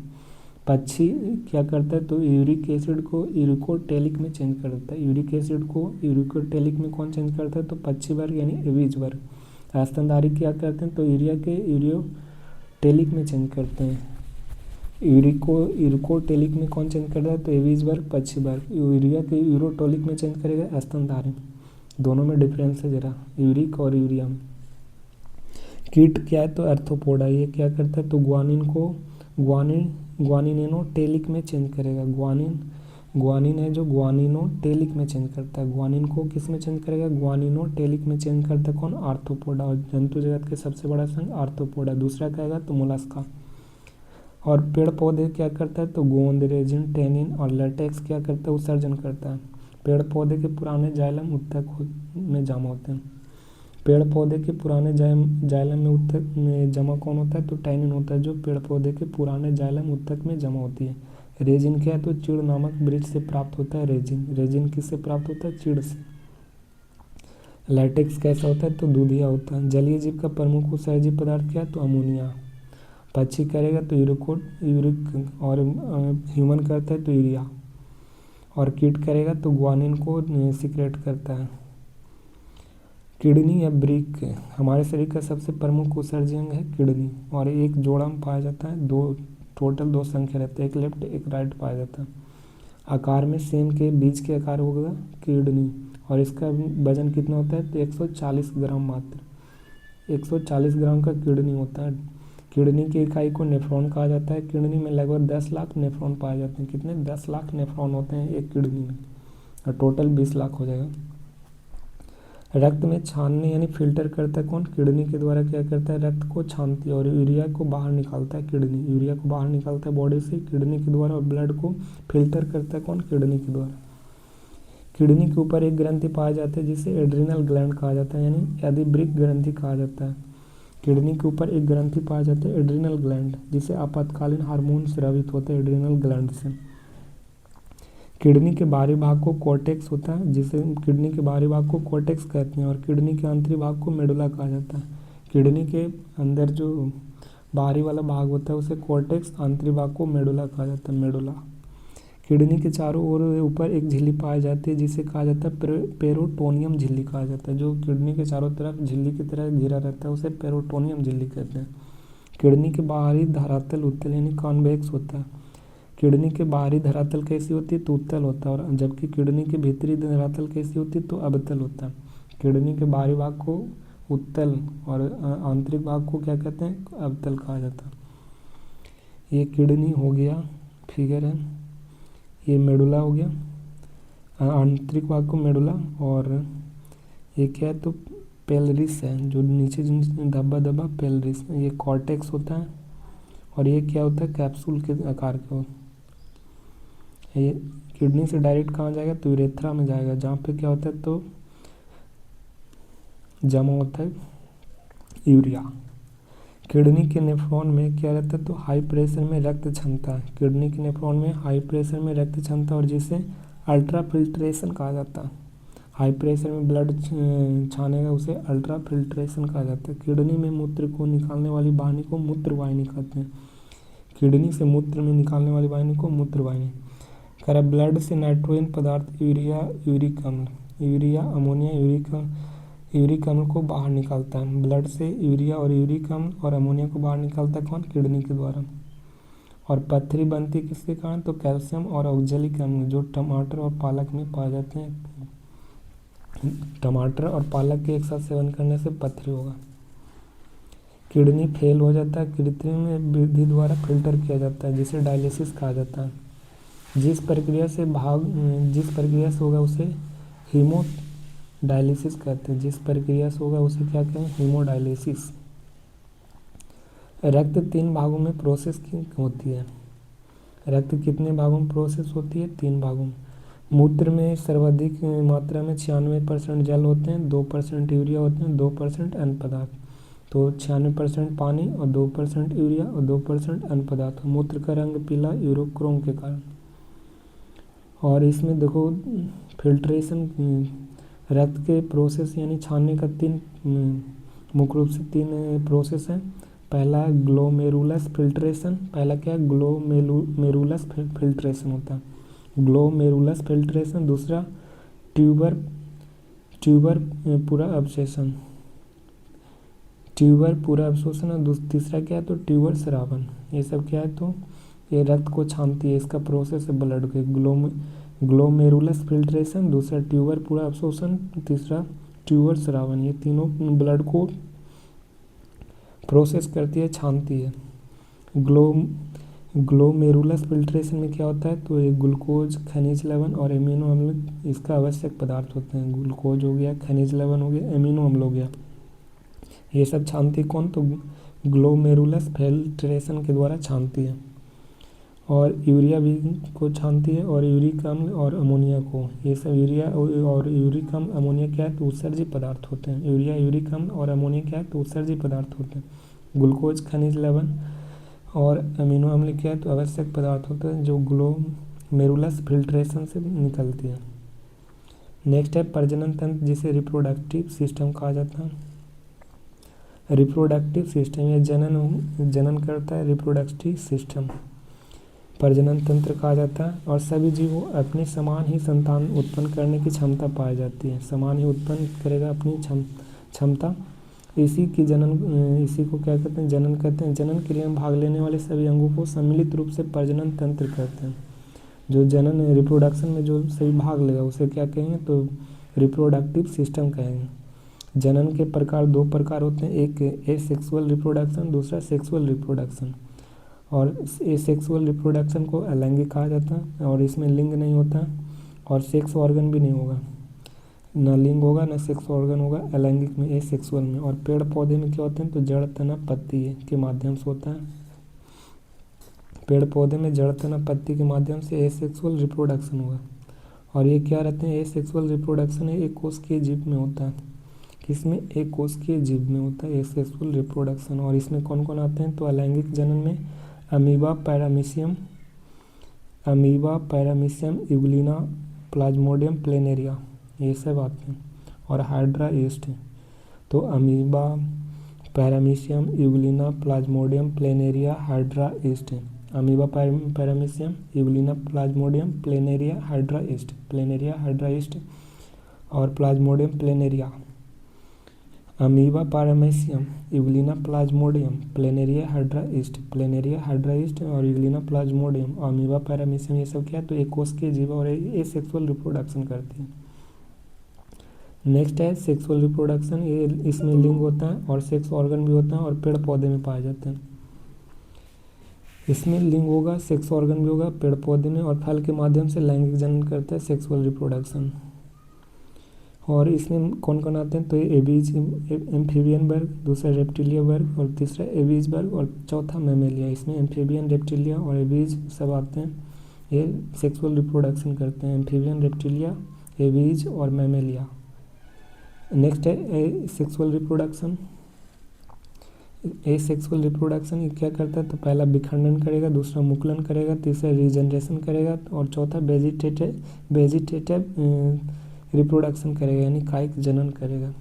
पक्षी क्या करता है? तो यूरिक एसिड को यूरिकोटेलिक में चेंज कर देता है। यूरिक एसिड को यूरिकोटेलिक में कौन चेंज करता है? तो पक्षी वर्ग यानी एवीज वर्ग। स्तनधारी क्या करते हैं? तो यूरिया के यूरियोटेलिक में चेंज करते हैं। यूरिकोटेलिक में कौन चेंज कर रहा है? तो एवीज वर्ग, पक्षी वर्ग। यूरिया के यूरोटोलिक में चेंज करेगा स्तनधारी। दोनों में डिफरेंस है जरा, यूरिक और यूरिया में। कीट क्या है? तो आर्थ्रोपोडा, ये क्या करता है? तो ग्वानिनोटेलिक में चेंज करेगा। ग्वानिन है जो ग्वानिनोटेलिक में चेंज करता है। ग्वानिन को किस में चेंज करेगा? ग्वानिनोटेलिक में चेंज करता है कौन? आर्थ्रोपोडा। और जंतु जगत के सबसे बड़ा संघ आर्थ्रोपोडा। दूसरा कहेगा तो मोलस्का। और पेड़ पौधे क्या करता है? तो गोंद, रेजिन, टेनिन और लेटेक्स क्या करता है? उत्सर्जन करता है। पेड़ पौधे के पुराने जाइलम ऊतक में जमा होते हैं। पेड़ पौधे के पुराने जाइलम में ऊतक में जमा कौन होता है? तो टैनिन होता है, जो पेड़ पौधे के पुराने जाइलम ऊतक में जमा होती है। रेजिन क्या है? तो चीड़ नामक वृक्ष से प्राप्त होता है रेजिन। रेजिन किससे प्राप्त होता है? चीड़ से। लैटेक्स कैसा होता है? तो दूधिया होता है। जलीय जीव का प्रमुख उत्सर्जी पदार्थ क्या है? तो अमोनिया। पक्षी करेगा तो यूरिक और ह्यूमन करता है तो यूरिया। और कीट करेगा तो ग्वानिन को सिक्रेट करता है। किडनी या वृक्क हमारे शरीर का सबसे प्रमुख उत्सर्जी अंग है किडनी। और एक जोड़ा में पाया जाता है, टोटल दो संख्या रहते हैं, एक लेफ्ट एक राइट पाया जाता है। आकार में सेम के बीज के आकार होगा किडनी। और इसका वजन कितना होता है? तो 140 ग्राम मात्र। 140 ग्राम का किडनी होता है। किडनी की इकाई को नेफ्रॉन कहा जाता है। किडनी में लगभग 10 लाख नेफ्रॉन पाए जाते हैं। कितने? 10 लाख नेफ्रॉन होते हैं एक किडनी में, और टोटल 20 लाख हो जाएगा। रक्त में छानने यानी फिल्टर करता है कौन? किडनी के द्वारा क्या करता है? रक्त को छानती है और यूरिया को बाहर निकालता है किडनी। यूरिया को बाहर निकालता है बॉडी से किडनी के द्वारा। और ब्लड को फिल्टर करता है कौन? किडनी के द्वारा। किडनी के ऊपर एक ग्रंथि पाया जाता है जिसे एड्रिनल ग्लैंड कहा जाता है, यानी आदिवृक्क ग्रंथि कहा जाता है। किडनी के ऊपर एक ग्रंथि पाया जाता है एड्रिनल ग्लैंड, जिसे आपातकालीन हार्मोन स्रावित होता है एड्रिनल ग्लैंड से। किडनी के बाहरी भाग को कॉर्टेक्स होता है, जिसे किडनी के बाहरी भाग को कॉर्टेक्स कहते हैं। और किडनी के आंतरिक भाग को मेडुला कहा जाता है। किडनी के अंदर जो बाहरी वाला भाग होता है उसे कॉर्टेक्स, आंतरिक भाग को मेडुला कहा जाता है, मेडुला। किडनी के चारों ओर ऊपर एक झिल्ली पाई जाती है जिसे कहा जाता है पेरोटोनियम झिल्ली कहा जाता है। जो किडनी के चारों तरफ झिल्ली की तरह घिरा रहता है उसे पेरोटोनियम झिल्ली कहते हैं। किडनी के बाहरी धरातल उत्तल यानी कॉन्वेक्स होता है। किडनी के बाहरी धरातल कैसी होती है? तो उत्तल होता है। और जबकि किडनी के भीतरी धरातल कैसी होती है? तो अवतल होता है। किडनी के बाहरी भाग को उत्तल और आंतरिक भाग को क्या कहते हैं? अवतल कहा जाता है। ये किडनी हो गया, फिगर है। ये मेडुला हो गया, आंतरिक भाग को मेडुला, और ये क्या है तो पेलरिस है, जो नीचे धब्बा धब्बा पेलरिस, ये कॉर्टेक्स होता है, और ये क्या होता है कैप्सूल के आकार का। ये किडनी से डायरेक्ट कहाँ जाएगा तो यूरेथ्रा में जाएगा, जहाँ पे क्या होता है तो जमा होता है यूरिया। किडनी के नेफ्रॉन में क्या रहता है तो हाई प्रेशर में रक्त क्षमता, किडनी के नेफ्रॉन में हाई प्रेशर में रक्त क्षमता, और जिसे अल्ट्रा फिल्ट्रेशन कहा जाता है। हाई प्रेशर में ब्लड छानेगा उसे अल्ट्रा फिल्ट्रेशन कहा जाता है। किडनी में मूत्र को निकालने वाली वाहिनी को मूत्र वाहिनी कहते हैं। किडनी से मूत्र में निकालने वाली वाहिनी को मूत्र वाहिनी। कह रहा ब्लड से नाइट्रोजन पदार्थ यूरिया, यूरिक अम्ल, यूरिया, अमोनिया, यूरिक अम्ल को बाहर निकालता है। ब्लड से यूरिया और यूरिक अम्ल और अमोनिया को बाहर निकालता है कौन? किडनी के द्वारा। और पथरी बनती किसके कारण? तो कैल्शियम और ऑक्जेलिक अम्ल जो टमाटर और पालक में पाए जाते हैं। टमाटर और पालक के एक साथ सेवन करने से पथरी होगा। किडनी फेल हो जाता है, कृत्रिम विधि द्वारा फिल्टर किया जाता है, जिसे डायलिसिस कहा जाता है। जिस प्रक्रिया से होगा उसे हीमो डायलिसिस कहते हैं। जिस प्रक्रिया से होगा उसे क्या कहते हैं? हीमोडायलिसिस। रक्त 3 भागों में प्रोसेस होती है। रक्त कितने भागों में प्रोसेस होती है? 3 भागों में। मूत्र में सर्वाधिक मात्रा में 96% जल होते हैं, 2% यूरिया होते हैं, 2% अन्य पदार्थ। तो 96% पानी और 2% यूरिया और 2% अन्य पदार्थ। मूत्र का रंग पीला यूरोक्रोम के कारण। और इसमें देखो फिल्ट्रेशन, रक्त के प्रोसेस यानी छानने का 3 मुख्य रूप से 3 प्रोसेस है। पहला ग्लोमेरुलस फिल्ट्रेशन, पहला क्या है? ग्लोमेरुलस फिल्ट्रेशन होता है, ग्लोमेरुलस फिल्ट्रेशन। दूसरा ट्यूबर पूरा अवशोषण, ट्यूबर पूरा अवशोषण। और तीसरा क्या है तो ट्यूबर स्रावन। ये सब क्या है तो ये रक्त को छानती है, इसका प्रोसेस है ब्लड के। ग्लोमेरुलस फिल्ट्रेशन, दूसरा ट्यूबर पूरा अवशोषण, तीसरा ट्यूबर स्रावन। ये तीनों ब्लड को प्रोसेस करती है, छानती है। ग्लोमेरुलस फिल्ट्रेशन में क्या होता है तो ये ग्लूकोज, खनिज लवण और एमिनो अम्ल इसका आवश्यक पदार्थ होते हैं। ग्लूकोज हो गया, खनिज लवण हो गया, एमिनो अम्ल हो गया, ये सब छानती कौन? तो ग्लोमेरुलस फिल्ट्रेशन के द्वारा छानती है। और यूरिया भी को छानती है, और यूरिक अम्ल और अमोनिया को। ये सब यूरिया और यूरिक अम्ल, अमोनिया क्या है तो उत्सर्जी पदार्थ होते हैं। यूरिया, यूरिक अम्ल और अमोनिया क्या है तो उत्सर्जी पदार्थ होते हैं। ग्लूकोज, खनिज लवण और अमीनो अम्ल क्या है तो आवश्यक पदार्थ होते हैं, जो ग्लोमेरुलस फिल्ट्रेशन से निकलती है। नेक्स्ट है प्रजनन तंत्र, जिसे रिप्रोडक्टिव सिस्टम कहा जाता है। रिप्रोडक्टिव सिस्टम, ये जनन करता है, रिप्रोडक्टिव सिस्टम प्रजनन तंत्र कहा जाता है। और सभी जीवों अपने समान ही संतान उत्पन्न करने की क्षमता पाई जाती है। समान ही उत्पन्न करेगा अपनी क्षमता। इसी को क्या कहते हैं? जनन कहते हैं। जनन क्रिया में भाग लेने वाले सभी अंगों को सम्मिलित रूप से प्रजनन तंत्र कहते हैं। जो जनन रिप्रोडक्शन में जो सभी भाग लेगा उसे क्या कहेंगे तो रिप्रोडक्टिव सिस्टम कहेंगे। जनन के प्रकार 2 प्रकार होते हैं, एक एसेक्सुअल रिप्रोडक्शन, दूसरा सेक्सुअल रिप्रोडक्शन। और एसेक्सुअल रिप्रोडक्शन को अलैंगिक कहा जाता है, और इसमें लिंग नहीं होता और सेक्स ऑर्गन भी नहीं होगा, न लिंग होगा न सेक्स ऑर्गन होगा अलैंगिक में, एसेक्सुअल में। और पेड़ पौधे में क्या होते हैं तो जड़, तना, पत्ती के माध्यम से होता है। पेड़ पौधे में जड़, तना, पत्ती के माध्यम से एसेक्सुअल रिप्रोडक्शन होगा। और ये क्या रहते हैं? एसेक्सुअल रिप्रोडक्शन एक कोशिकीय जीव में होता है। किसमें? एक कोशिकीय जीव में होता है एसेक्सुअल रिप्रोडक्शन। और इसमें कौन कौन आते हैं तो अलैंगिक जनन में amoeba paramecium, euglena, plasmodium planaria, ये सब आते हैं। और हाइड्रा ईस्ट, तो amoeba, paramecium, euglena, plasmodium planaria, hydra yeast. Amoeba, paramecium, euglena, plasmodium planaria, hydra yeast. Planaria, hydra yeast और plasmodium planaria. Amoeba, paramecium, euglena, plasmodium, planaria, hydra yeast. Planaria, hydra yeast और euglena, plasmodium, amoeba, paramecium, ये सब क्या है तो एक कोशिकीय जीव और एसेक्सुअल रिप्रोडक्शन करती है। नेक्स्ट है सेक्सुअल रिप्रोडक्शन। ये इसमें लिंग होता है और सेक्स ऑर्गन भी होता है और पेड़ पौधे में पाए जाते हैं। इसमें लिंग होगा, सेक्स ऑर्गन भी होगा पेड़ पौधे में, और फल के माध्यम से लैंगिक जनन करता है, सेक्सुअल रिप्रोडक्शन। और इसमें कौन कौन आते हैं, तो ये एबीज एम्फीबियन वर्ग, दूसरा रेप्टिलिया वर्ग, और तीसरा एबीज वर्ग, और चौथा मैमेलिया। इसमें एम्फीबियन, रेप्टिलिया और एबीज सब आते हैं, ये सेक्सुअल रिप्रोडक्शन करते हैं। एम्फीबियन, रेप्टिलिया, एबीज और मैमेलिया। नेक्स्ट है सेक्सुअल रिप्रोडक्शन। सेक्सुअल रिप्रोडक्शन ये क्या करता है, तो पहला विखंडन करेगा, दूसरा मुकुलन करेगा, तीसरा रीजनरेशन करेगा, और चौथा वेजिटेटिव रिप्रोडक्शन करेगा, यानी कायिक जनन करेगा।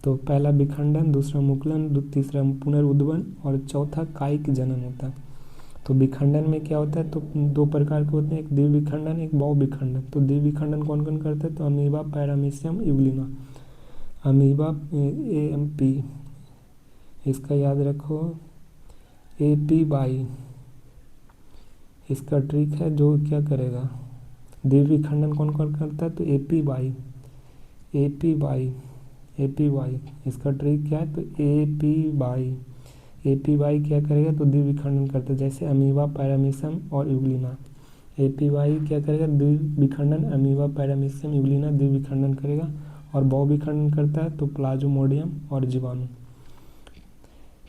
तो पहला विखंडन, दूसरा मुकुलन, तीसरा पुनरुद्वन और चौथा कायिक जनन होता है। तो विखंडन में क्या होता है, तो दो प्रकार के होते हैं, एक द्विविखंडन, एक बहुविखंडन। तो द्विविखंडन कौन कौन करता है, तो amoeba, paramecium, Euglena. Amoeba AMP, इसका याद रखो, APY इसका ट्रिक है, जो क्या करेगा, द्विविखंडन कौन कौन करता है, तो APY इसका ट्रिक क्या है, तो APY क्या करेगा, तो द्विविखंडन करता है, जैसे अमीबा, पैरामीशियम और यूग्लिना। APY क्या करेगा, द्विविखंडन, अमीबा, पैरामीशियम, यूग्लिना द्विविखंडन करेगा। और बहुविखंडन करता है तो प्लाज्मोडियम और जीवाणु।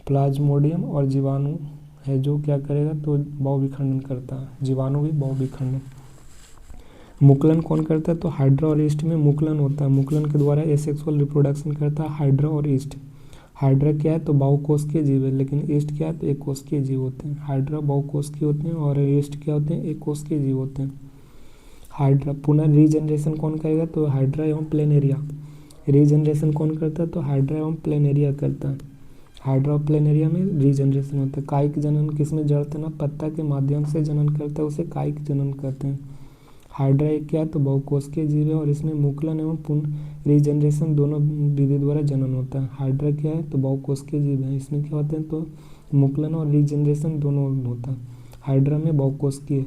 प्लाज्मोडियम और जीवाणु है जो क्या करेगा, तो बहुविखंडन करता है, जीवाणु भी बहुविखंडन। मुकुलन कौन करता है, तो हाइड्रा और ईस्ट में मुकुलन होता है, मुकुलन के द्वारा एसेक्सुअल रिप्रोडक्शन करता है हाइड्रा और ईस्ट। हाइड्रा क्या है, तो बहुकोशिकीय जीव है, लेकिन ईस्ट क्या है, तो एक कोशिकीय जीव होते हैं। हाइड्रा बहुकोशिकीय होते हैं और ईस्ट क्या होते हैं, एक कोशिकीय जीव होते हैं। हाइड्रा पुनः रीजनरेशन कौन करेगा, तो हाइड्रा एवं प्लेनेरिया। रीजनरेशन कौन करता है, तो हाइड्रा एवं प्लेनेरिया करता है। हाइड्रा और प्लेनेरिया में रीजनरेशन होता है। कायिक जनन किसमें, जड़ तना पत्ता के माध्यम से जनन करता है, उसे कायिक जनन कहते हैं। हाइड्रा एक क्या है, तो बहुकोशिकीय जीव है और इसमें मुकुलन एवं पुनः रीजनरेशन दोनों विधि द्वारा जनन होता है। हाइड्रा क्या है, तो बहुकोशिकीय जीव है, इसमें क्या होते हैं, तो मुकुलन और रीजनरेशन दोनों होता है। हाइड्रा में बहुकोशिकीय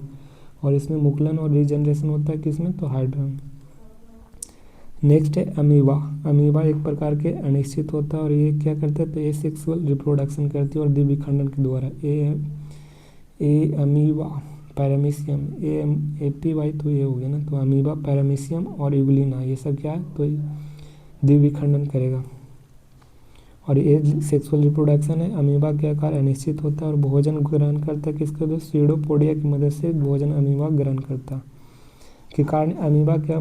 और इसमें मुकुलन और रीजनरेशन होता है, किसमें, तो हाइड्रा में। नेक्स्ट है अमीबा। अमीबा एक प्रकार के अनिश्चित होता है और ये क्या करता है, तो ये सेक्सुअल रिप्रोडक्शन करती है और द्विविखंडन के द्वारा। ए अमीबा, पैरामीशियम, APY तो ये हो गया ना, तो अमीबा, पैरामीशियम और यूग्लिना ये सब क्या है, तो द्विविखंडन करेगा। और ये सेक्सुअल रिप्रोडक्शन है। अमीबा के आकार अनिश्चित होता है और भोजन ग्रहण करता है, किसके द्वारा, स्यूडोपोडिया की मदद से भोजन अमीबा ग्रहण करता है, के कारण अमीबा के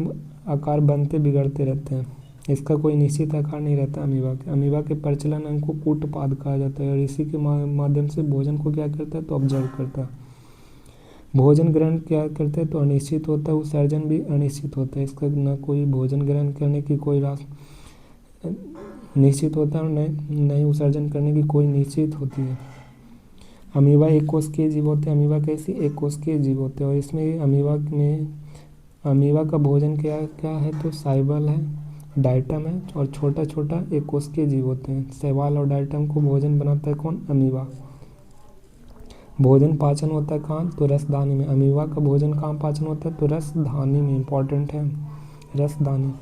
आकार बनते बिगड़ते रहते हैं, इसका कोई निश्चित आकार नहीं रहता अमीबा के। अमीबा के प्रचलन अंग को कूटपाद कहा जाता है और इसी के माध्यम से भोजन को क्या करता है, तो ऑब्जर्व करता है। भोजन ग्रहण क्या करते हैं, तो अनिश्चित होता है, उत्सर्जन भी अनिश्चित होता है, इसका न कोई भोजन ग्रहण करने की कोई निश्चित होता है और नहीं उत्सर्जन करने की कोई निश्चित होती है। अमीबा एक कोशिकीय जीव होते हैं। अमीबा कैसी, एक कोशिकीय जीव होते हैं और इसमें अमीबा का भोजन क्या क्या है, तो शैवाल है, डाइटम है और छोटा छोटा एक कोशिकीय जीव होते हैं। शैवाल और डाइटम को भोजन बनाता है कौन, अमीबा। भोजन पाचन होता है कहाँ, तो रसदानी में। अमीबा का भोजन कहाँ पाचन होता है, तो रसदानी में, इंपॉर्टेंट है रसदानी।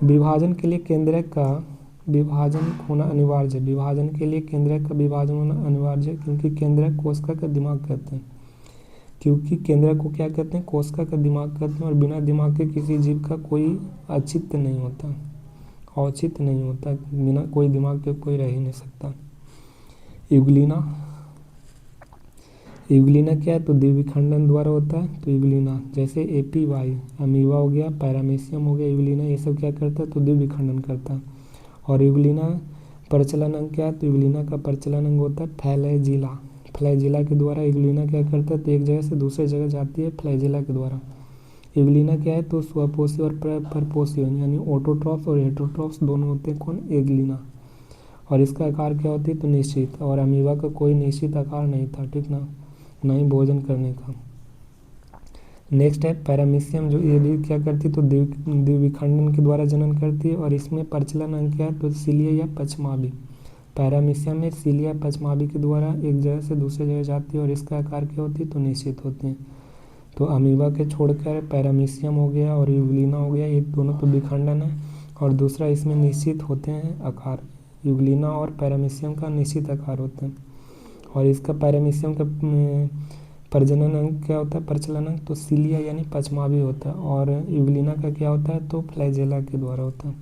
विभाजन के लिए केंद्रक का विभाजन होना अनिवार्य है। विभाजन के लिए केंद्रक का विभाजन होना अनिवार्य है, क्योंकि केंद्रक कोशिका का दिमाग कहते हैं। क्योंकि केंद्रक को क्या कहते हैं, कोशिका का दिमाग कहते हैं और बिना दिमाग के किसी जीव का कोई औचित्य नहीं होता, औचित्य नहीं होता, बिना कोई दिमाग के कोई रह ही नहीं सकता। यूग्लिना, यूग्लिना क्या है, तो द्विविखंडन द्वारा होता है, तो यूग्लिना जैसे APY अमीबा हो गया, पैरामीशियम हो गया, यूग्लिना ये सब क्या करता है, तो द्विविखंडन करता है। और यूग्लिना प्रचलन अंग क्या है, तो यूग्लिना का प्रचलन अंग होता है फ्लैजिला। फ्लैजिला के द्वारा यूग्लिना क्या करता है, तो एक जगह से दूसरे जगह जाती है फ्लैजिला के द्वारा। यूग्लिना क्या है, तो स्वपोषी और परपोषी यानी ऑटोट्रॉफ्स और हेटेरोट्रॉफ्स दोनों होते हैं कौन, यूग्लिना। और इसका आकार क्या होती है, तो निश्चित। और अमीबा का कोई निश्चित आकार नहीं था, ठीक ना, नहीं भोजन करने का। नेक्स्ट है पैरामीशियम, जो ये भी क्या करती है, तो द्विविखंडन के द्वारा जनन करती है और इसमें प्रचलन अंग क्या है, तो सीलिया या पछमावी। पैरामीशियम में सीलिया पछमावी के द्वारा एक जगह से दूसरे जगह जाती है और इसका आकार क्या होती है, तो निश्चित होते हैं। तो अमीबा के छोड़कर पैरामीशियम हो गया और यूग्लिना हो गया, ये दोनों तो विखंडन है और दूसरा इसमें निश्चित होते हैं आकार। यूग्लिना और पैरामीशियम का निश्चित आकार होते हैं और इसका पैरामीशियम का प्रजनन अंग क्या होता है, प्रचलन अंग, तो सीलिया यानी पचमावी होता है। और यूग्लिना का क्या होता है, तो फ्लैजेला के द्वारा होता है।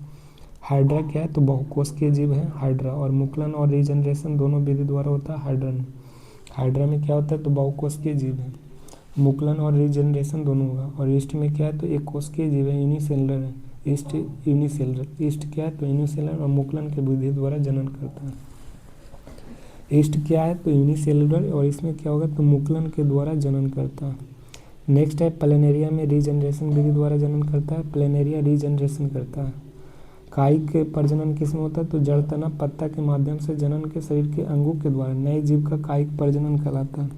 हाइड्रा क्या है, तो बहुकोषीय जीव है हाइड्रा। और मुकुलन और रीजनरेशन दोनों विधि द्वारा होता है हाइड्रा में। हाइड्रा में क्या होता है, तो बहुकोषीय जीव है, मुकुलन और रीजनरेशन दोनों होगा। और ईस्ट में क्या है, तो एक कोशिकीय जीव है, यूनिसेलुलर है। ईस्ट यूनिसेलुलर, ईस्ट क्या है, तो यूनिसेलुलर और मुकुलन के विधि द्वारा जनन करता है। ईस्ट क्या है, तो यूनिसेलुलर, और इसमें क्या होगा, तो मुकुलन के द्वारा जनन करता है। नेक्स्ट है प्लेनेरिया में रीजनरेशन विधि द्वारा जनन करता है। प्लेनेरिया रीजनरेशन करता है। कायिक प्रजनन किसमें होता है, तो जड़ तना पत्ता के माध्यम से जनन के शरीर के अंगों के द्वारा नए जीव का कायिक प्रजनन कहलाता है।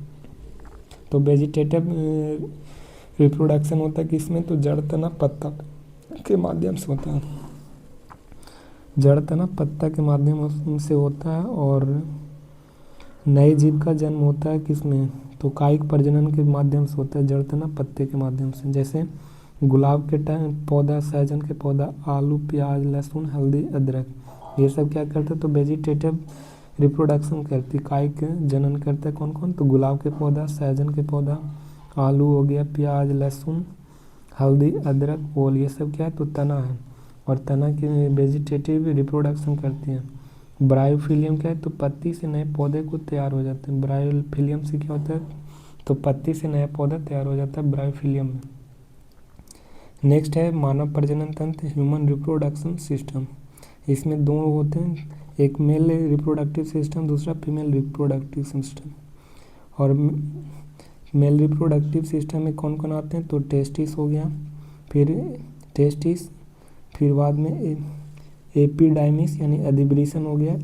तो वेजिटेटिव रिप्रोडक्शन होता है किसमें, तो जड़ तना पत्ता के माध्यम से होता है। जड़ तना पत्ता के माध्यम से होता है। और नए जीव का जन्म होता है किसमें, तो कायिक प्रजनन के माध्यम से होता है, जड़ तना पत्ते के माध्यम से। जैसे गुलाब के पौधा, सहजन के पौधा, आलू, प्याज, लहसुन, हल्दी, अदरक, ये सब क्या करते हैं, तो वेजिटेटिव रिप्रोडक्शन करती, कायिक जनन करता है। कौन कौन, तो गुलाब के पौधा, सहजन के पौधा, आलू हो गया, प्याज, लहसुन, हल्दी, अदरक, ओल, ये सब क्या है, तो तना है। और तना की वेजिटेटिव रिप्रोडक्शन करती है। ब्रायोफिलियम क्या है, तो पत्ती से नए पौधे को तैयार हो जाते हैं। ब्रायोफिलियम से क्या होता है, तो पत्ती से नया पौधा तैयार हो जाता है ब्रायोफिलियम में। नेक्स्ट है मानव प्रजनन तंत्र, ह्यूमन रिप्रोडक्शन सिस्टम। इसमें दो होते हैं, एक मेल रिप्रोडक्टिव सिस्टम, दूसरा फीमेल रिप्रोडक्टिव सिस्टम। और मेल रिप्रोडक्टिव सिस्टम में कौन कौन आते हैं, तो टेस्टिस हो गया, फिर टेस्टिस, फिर बाद में एपिडाइमिस यानी अधिवृषण हो गया,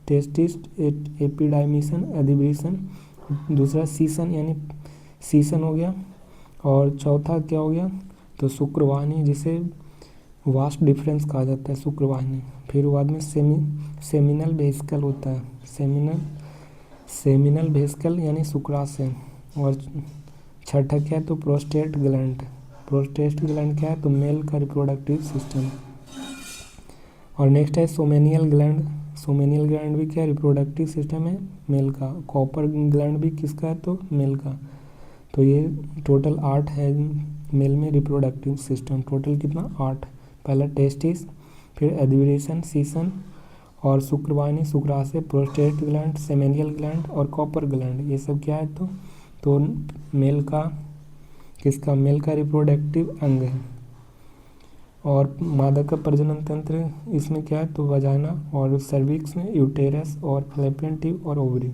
टेस्टिस, एपिडाइमिशन, अधिवृषण। दूसरा सीसन यानी सीसन हो गया। और चौथा क्या हो गया, तो शुक्रवाहिनी, जिसे वास्ट डिफरेंस कहा जाता है, शुक्रवाहिनी। फिर बाद में सेमिनल वेसिकल होता है, सेमिनल वेसिकल यानी शुक्राशय। और छठा क्या है, तो प्रोस्टेट ग्लैंड। प्रोस्टेट ग्लैंड क्या है, तो मेल का रिप्रोडक्टिव सिस्टम। और नेक्स्ट है सोमेनियल ग्लैंड। सोमेनियल ग्लैंड भी क्या रिप्रोडक्टिव सिस्टम है, मेल का। कॉपर ग्लैंड भी किसका है, तो मेल का। तो ये टोटल 8 है मेल में रिप्रोडक्टिव सिस्टम। टोटल कितना, 8। पहला टेस्टिस, फिर अधिवृषण, सीसन, और शुक्रवाहिनी, शुक्राशय, प्रोस्टेट ग्लैंड, सेमेनियल ग्लैंड और कॉपर ग्लैंड, ये सब क्या है, तो मेल का, किसका, मेल का रिप्रोडक्टिव अंग है। और मादा का प्रजनन तंत्र इसमें क्या है, तो वजाइना और सर्विक्स में, यूटेरस और फैलोपियन ट्यूब और ओवरी।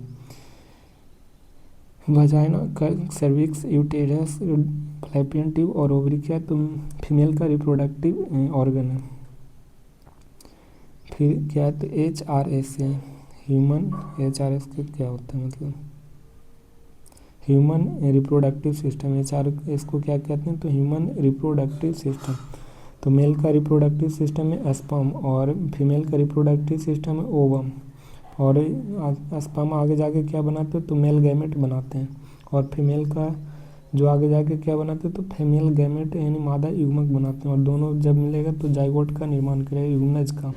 वजाइना का, सर्विक्स, यूटेरस, फैलोपियन ट्यूब और ओवरी क्या है, तो फीमेल का रिप्रोडक्टिव ऑर्गन है। फिर क्या है, तो HRS है, ह्यूमन, HRS का क्या होता है, मतलब ह्यूमन रिप्रोडक्टिव सिस्टम। HRS को क्या कहते हैं, तो ह्यूमन रिप्रोडक्टिव सिस्टम। तो मेल का रिप्रोडक्टिव सिस्टम है स्पर्म, और फीमेल का रिप्रोडक्टिव सिस्टम है ओवम। और स्पर्म आगे जाके क्या बनाते हैं, तो मेल गैमेट बनाते हैं। और फीमेल का जो आगे जाके क्या बनाते हैं, तो फीमेल गैमेट यानी मादा युग्मक बनाते हैं। और दोनों जब मिलेगा तो जाइगोट का निर्माण करेगा, युग्मनज का।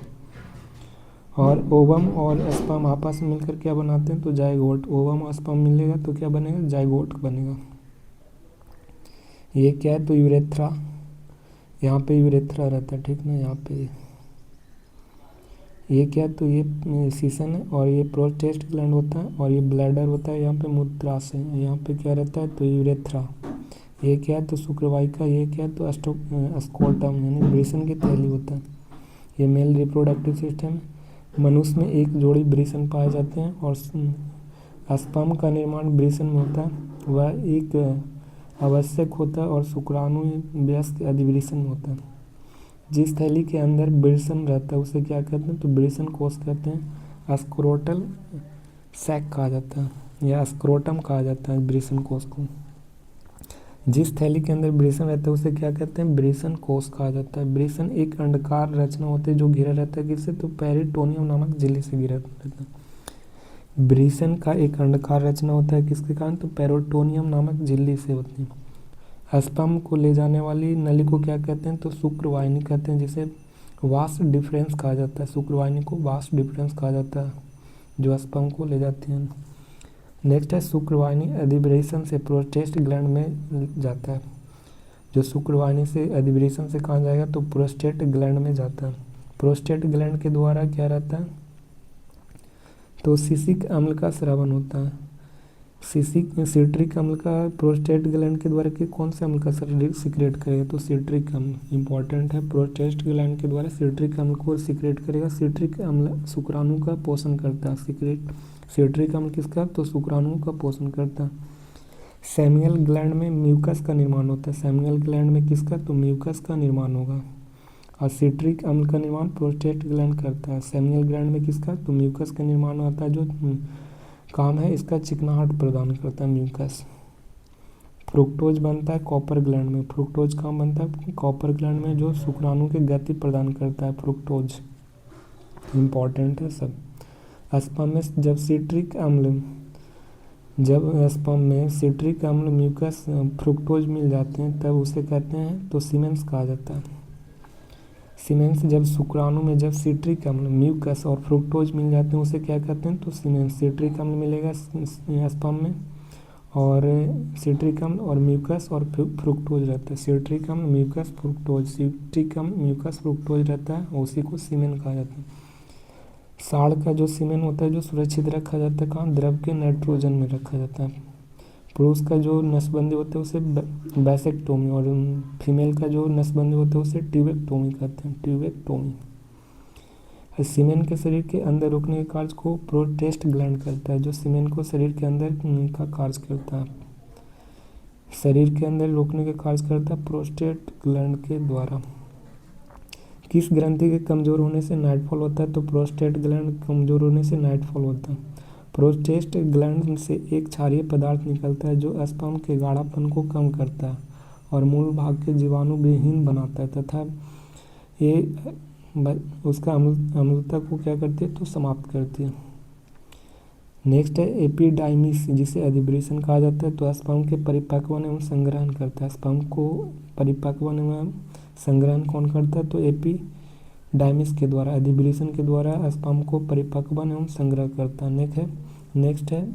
और ओवम और स्पर्म आपस में मिलकर क्या बनाते हैं, तो जाइगोट। ओवम और स्पर्म मिलेगा तो क्या बनेगा, जाइगोट बनेगा। ये क्या है, तो यूरेथ्रा, यहाँ पे यूरेथ्रा रहता है, ठीक ना, यहाँ पे। ये क्या है, तो ये सीसन है, और ये प्रोस्टेट ग्लैंड होता है, और ये ब्लैडर होता है, यहाँ पे मूत्राशय, यहाँ पे क्या रहता है, तो यूरेथ्रा। ये क्या है, तो शुक्रवाहिका। ये क्या है, तो स्कोटम यानी वृषण की थैली होता है। ये मेल रिप्रोडक्टिव सिस्टम है। मनुष्य में एक जोड़ी वृषण पाए जाते हैं, और स्पर्म का निर्माण वृषण में होता है, वह एक आवश्यक होता है, और शुक्राणु वयस्क अधिवृषण में होता है। जिस थैली के अंदर वृषण रहता है उसे क्या कहते हैं, तो वृषण कोष कहते हैं। स्क्रोटल सैक कहा जाता है, या स्क्रोटम कहा जाता है वृषण कोष को। जिस थैली के अंदर वृषण रहता है उसे क्या कहते हैं, वृषण कोष कहा जाता है। वृषण एक अंडाकार रचना होती है जो घिरा रहता है किससे, तो पेरिटोनियम नामक झिल्ली से घिरा रहता है। वृषण का एक अंडाकार रचना होता है किसके कारण, तो पेरिटोनियम नामक झिल्ली से होती है। स्पर्म को ले जाने वाली नली को क्या कहते हैं, तो शुक्रवाहिनी कहते हैं, जिसे वास्ट डिफरेंस कहा जाता है। शुक्रवाहिनी को वास्ट डिफरेंस कहा जाता है, जो स्पर्म को ले जाती है। नेक्स्ट है शुक्रवाहिनी अधिवृषण से प्रोस्टेट ग्लैंड में जाता है। जो शुक्रवाहिनी से अधिवृषण से कहाँ जाएगा तो प्रोस्टेट ग्लैंड में जाता है। प्रोस्टेट ग्लैंड के द्वारा क्या रहता है तो सिसिक अम्ल का स्रावन होता है। सिट्रिक अम्ल का प्रोस्टेट ग्लैंड के द्वारा कि कौन से अम्ल का सिक्रेट करेगा तो सिट्रिक अम्ल इंपॉर्टेंट है। प्रोस्टेट ग्लैंड के द्वारा सिट्रिक अम्ल को सिक्रेट करेगा। सिट्रिक अम्ल शुक्राणु का पोषण करता है। सिट्रिक अम्ल किसका तो शुक्राणु का पोषण करता है। सेमिनल ग्लैंड में म्यूकस का निर्माण होता है। सेमिनल ग्लैंड में किसका तो म्यूकस का निर्माण होगा। और सिट्रिक अम्ल का निर्माण प्रोस्टेट ग्लैंड करता है। सेमिनल ग्लैंड में किसका तो म्यूकस का निर्माण होता है, जो काम है इसका चिकनाहट प्रदान करता है म्यूकस। फ्रुक्टोज बनता है कॉपर ग्लैंड में। फ्रुक्टोज कहाँ बनता है कॉपर ग्लैंड में, जो शुक्राणु के गति प्रदान करता है फ्रुक्टोज, इम्पॉर्टेंट है सब। स्पर्म में जब सिट्रिक अम्ल म्यूकस फ्रुक्टोज मिल जाते हैं तब उसे कहते हैं तो सीमेंस कहा जाता है। सीमेंस जब शुक्राणु में जब सिट्रिक अम्ल म्यूकस और फ्रुक्टोज मिल जाते हैं उसे क्या कहते हैं तो सीमेंस। सिट्रिक अम्ल मिलेगा स्पर्म में और सिट्रिक अम्ल और म्यूकस और फ्रुक्टोज रहता है। सिट्रिक अम्ल म्यूकस फ्रुक्टोज, सिट्रिक अम्ल म्यूकस फ्रुक्टोज रहता है, उसी को सीमेन कहा जाता है। साढ़ का जो सीमेन होता है जो सुरक्षित रखा जाता है कहाँ द्रव के नाइट्रोजन में रखा जाता है। पुरुष का जो नसबंदी होता है उसे वैसेक्टोमी और फीमेल का जो नसबंदी होता है उसे ट्यूबेक्टोमी कहते हैं, ट्यूबेक्टोमी। सीमेन के शरीर के अंदर रोकने के कार्य को प्रोस्टेट ग्लैंड करता है। जो सीमेन को शरीर के अंदर का कार्य करता है, शरीर के अंदर रोकने के कार्य करता है प्रोस्टेट ग्लैंड के द्वारा। किस ग्रंथि के कमजोर होने से नाइटफॉल होता है तो प्रोस्टेट ग्लैंड कमजोर होने से नाइटफॉल होता है। प्रोस्टेट ग्लैंड से एक क्षारीय पदार्थ निकलता है जो स्पर्म के गाढ़ापन को कम करता है और मूल भाग के जीवाणु विहीन बनाता है तथा ये उसका अम्लता को क्या करती है तो समाप्त करती है। नेक्स्ट है एपिडाइमिस, जिसे अधिवृषण कहा जाता है तो स्पर्म के परिपक्वन एवं संग्रहण करता है। स्पर्म को परिपक्वन एवं संग्रहण कौन करता है तो एपिडाइमिस के द्वारा, अधिवृषण के द्वारा स्पर्म को परिपक्वन एवं संग्रह करता है। नेक्स्ट है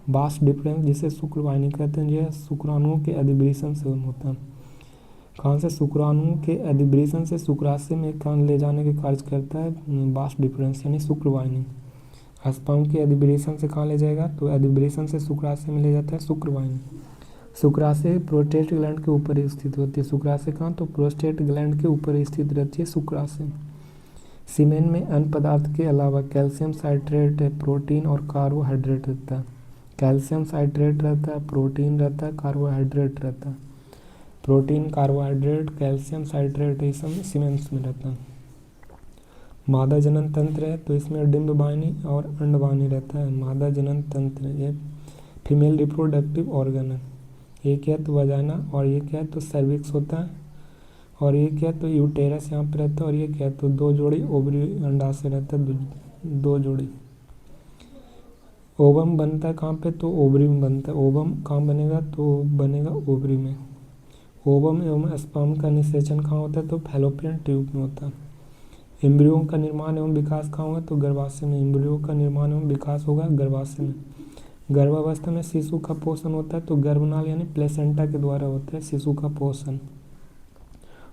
वास डिफरेंस, जिसे शुक्रवाहिनी कहते हैं। यह शुक्राणुओं के अधिवृषण से होता है। कहाँ से शुक्राणुओं के अधिवृषण से शुक्राशय में कान ले जाने के कार्य करता है वास डिफरेंस यानी शुक्रवाहिनी। स्पर्म के अधिवृषण से कहाँ ले जाएगा तो अधिवृषण से शुक्राशय में ले जाता है शुक्रवाहिनी। शुक्राशय प्रोस्टेट ग्लैंड के ऊपर स्थित होती है। शुक्राशय कहाँ तो प्रोस्टेट ग्लैंड के ऊपर स्थित रहती है शुक्राशय। सीमेन में अन्य पदार्थ के अलावा कैल्शियम साइट्रेट, प्रोटीन और कार्बोहाइड्रेट रहता है। कैल्शियम साइट्रेट रहता है, प्रोटीन रहता है, कार्बोहाइड्रेट रहता है। प्रोटीन, कार्बोहाइड्रेट, कैल्शियम साइट्रेट ये सब सीमेंस में रहता है। मादा जनन तंत्र है तो इसमें डिंब वाहिनी और अंड वाहिनी रहता है। मादा जनन तंत्र ये फीमेल रिप्रोडक्टिव ऑर्गन है। ये क्या तो वजाना और ये क्या तो सर्विक्स होता है और ये क्या तो यूटेरस यहाँ पे रहता है और ये क्या तो दो जोड़ी ओवरी अंडाशय रहता है, दो जोड़ी। ओवम बनता है कहाँ पे तो ओवरी में बनता है। ओवम कहाँ बनेगा तो बनेगा ओवरी में। ओवम एवं स्पर्म का निषेचन कहाँ होता है तो फैलोपियन ट्यूब में होता है। एम्ब्रियो का निर्माण एवं विकास कहाँ होगा तो गर्भाशय में। एम्ब्रियो का निर्माण एवं विकास होगा गर्भाशय में। गर्भावस्था में शिशु का पोषण होता है तो गर्भनाल यानी प्लेसेंटा के द्वारा होता है शिशु का पोषण।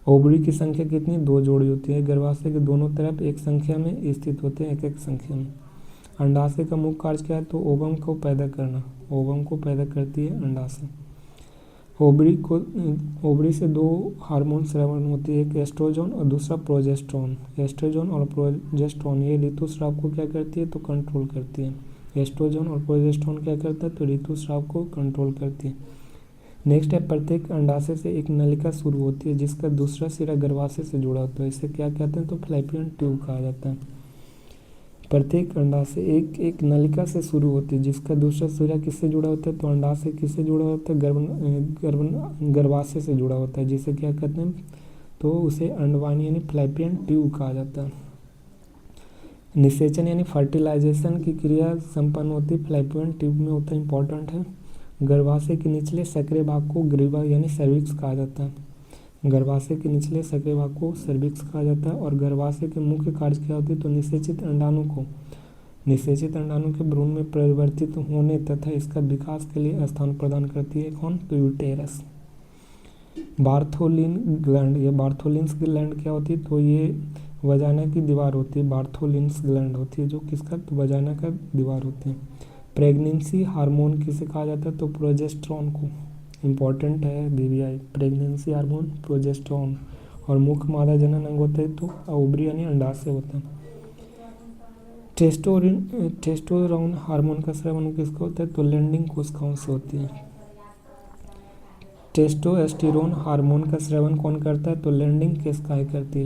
ओवरी की संख्या कितनी दो जोड़ी होती है। गर्भाशय के दोनों तरफ एक संख्या में स्थित होते हैं, एक संख्या में। अंडाशय का मुख्य कार्य क्या है तो ओवम को पैदा करना। ओवम को पैदा करती है अंडाशय। ओवरी से दो हार्मोन स्रावन होती है, एक एस्ट्रोजन और दूसरा प्रोजेस्टेरोन। एस्ट्रोजन और प्रोजेस्टेरोन ये ऋतुस्राव को क्या करती है तो कंट्रोल करती है। एस्ट्रोजन और प्रोजेस्टेरोन क्या करता है तो ऋतुस्राव को कंट्रोल करती है। नेक्स्ट है प्रत्येक अंडाशय से एक नलिका शुरू होती है जिसका दूसरा सिरा गर्भाशय से जुड़ा होता है। इसे क्या कहते हैं तो फैलोपियन ट्यूब कहा जाता है। प्रत्येक अंडाशय एक नलिका से शुरू होती है जिसका दूसरा सिरा किससे जुड़ा होता है तो अंडाशय किससे जुड़ा होता है गर्भाशय से जुड़ा होता है, जिसे क्या कहते हैं तो उसे अंडवाहिनी यानी फैलोपियन ट्यूब कहा जाता है। निषेचन यानी फर्टिलाइजेशन की क्रिया संपन्न होती है फैलोपियन ट्यूब में होता है, इंपॉर्टेंट है। गर्भाशय के निचले सक्रिय भाग को ग्रीवा यानी सर्विक्स कहा जाता है। गर्भाशय के निचले सक्रिय भाग को सर्विक्स कहा जाता है। और गर्भाशय के मुख्य कार्य क्या होती है तो निषेचित अंडाणु को निषेचित अंडाणु के भ्रूण में परिवर्तित होने तथा इसका विकास के लिए स्थान प्रदान करती है कौन? तो यूटेरस। बार्थोलिन ग्लैंड, ये बार्थोलिन्स ग्लैंड क्या होती है? तो ये वजाना की दीवार होती है, बार्थोलिन्स ग्लैंड होती है जो किसका? तो वजाना का दीवार होती है। प्रेगनेंसी हार्मोन किसे कहा जाता है? तो प्रोजेस्टेरॉन को। इम्पॉर्टेंट है बीबीआई, प्रेगनेंसी हार्मोन प्रोजेस्टेरॉन। और मुख्य मादा जनन अंग होता है तो ओवरी यानी अंडाशय होता है। टेस्टोस्टेरोन हार्मोन का स्रावन किसका होता है? तो लैंडिंग कोशिकाओं से होती है। टेस्टोस्टेरोन हार्मोन का स्रावन कौन करता है? तो लैंडिंग कोशिकाएं करती है।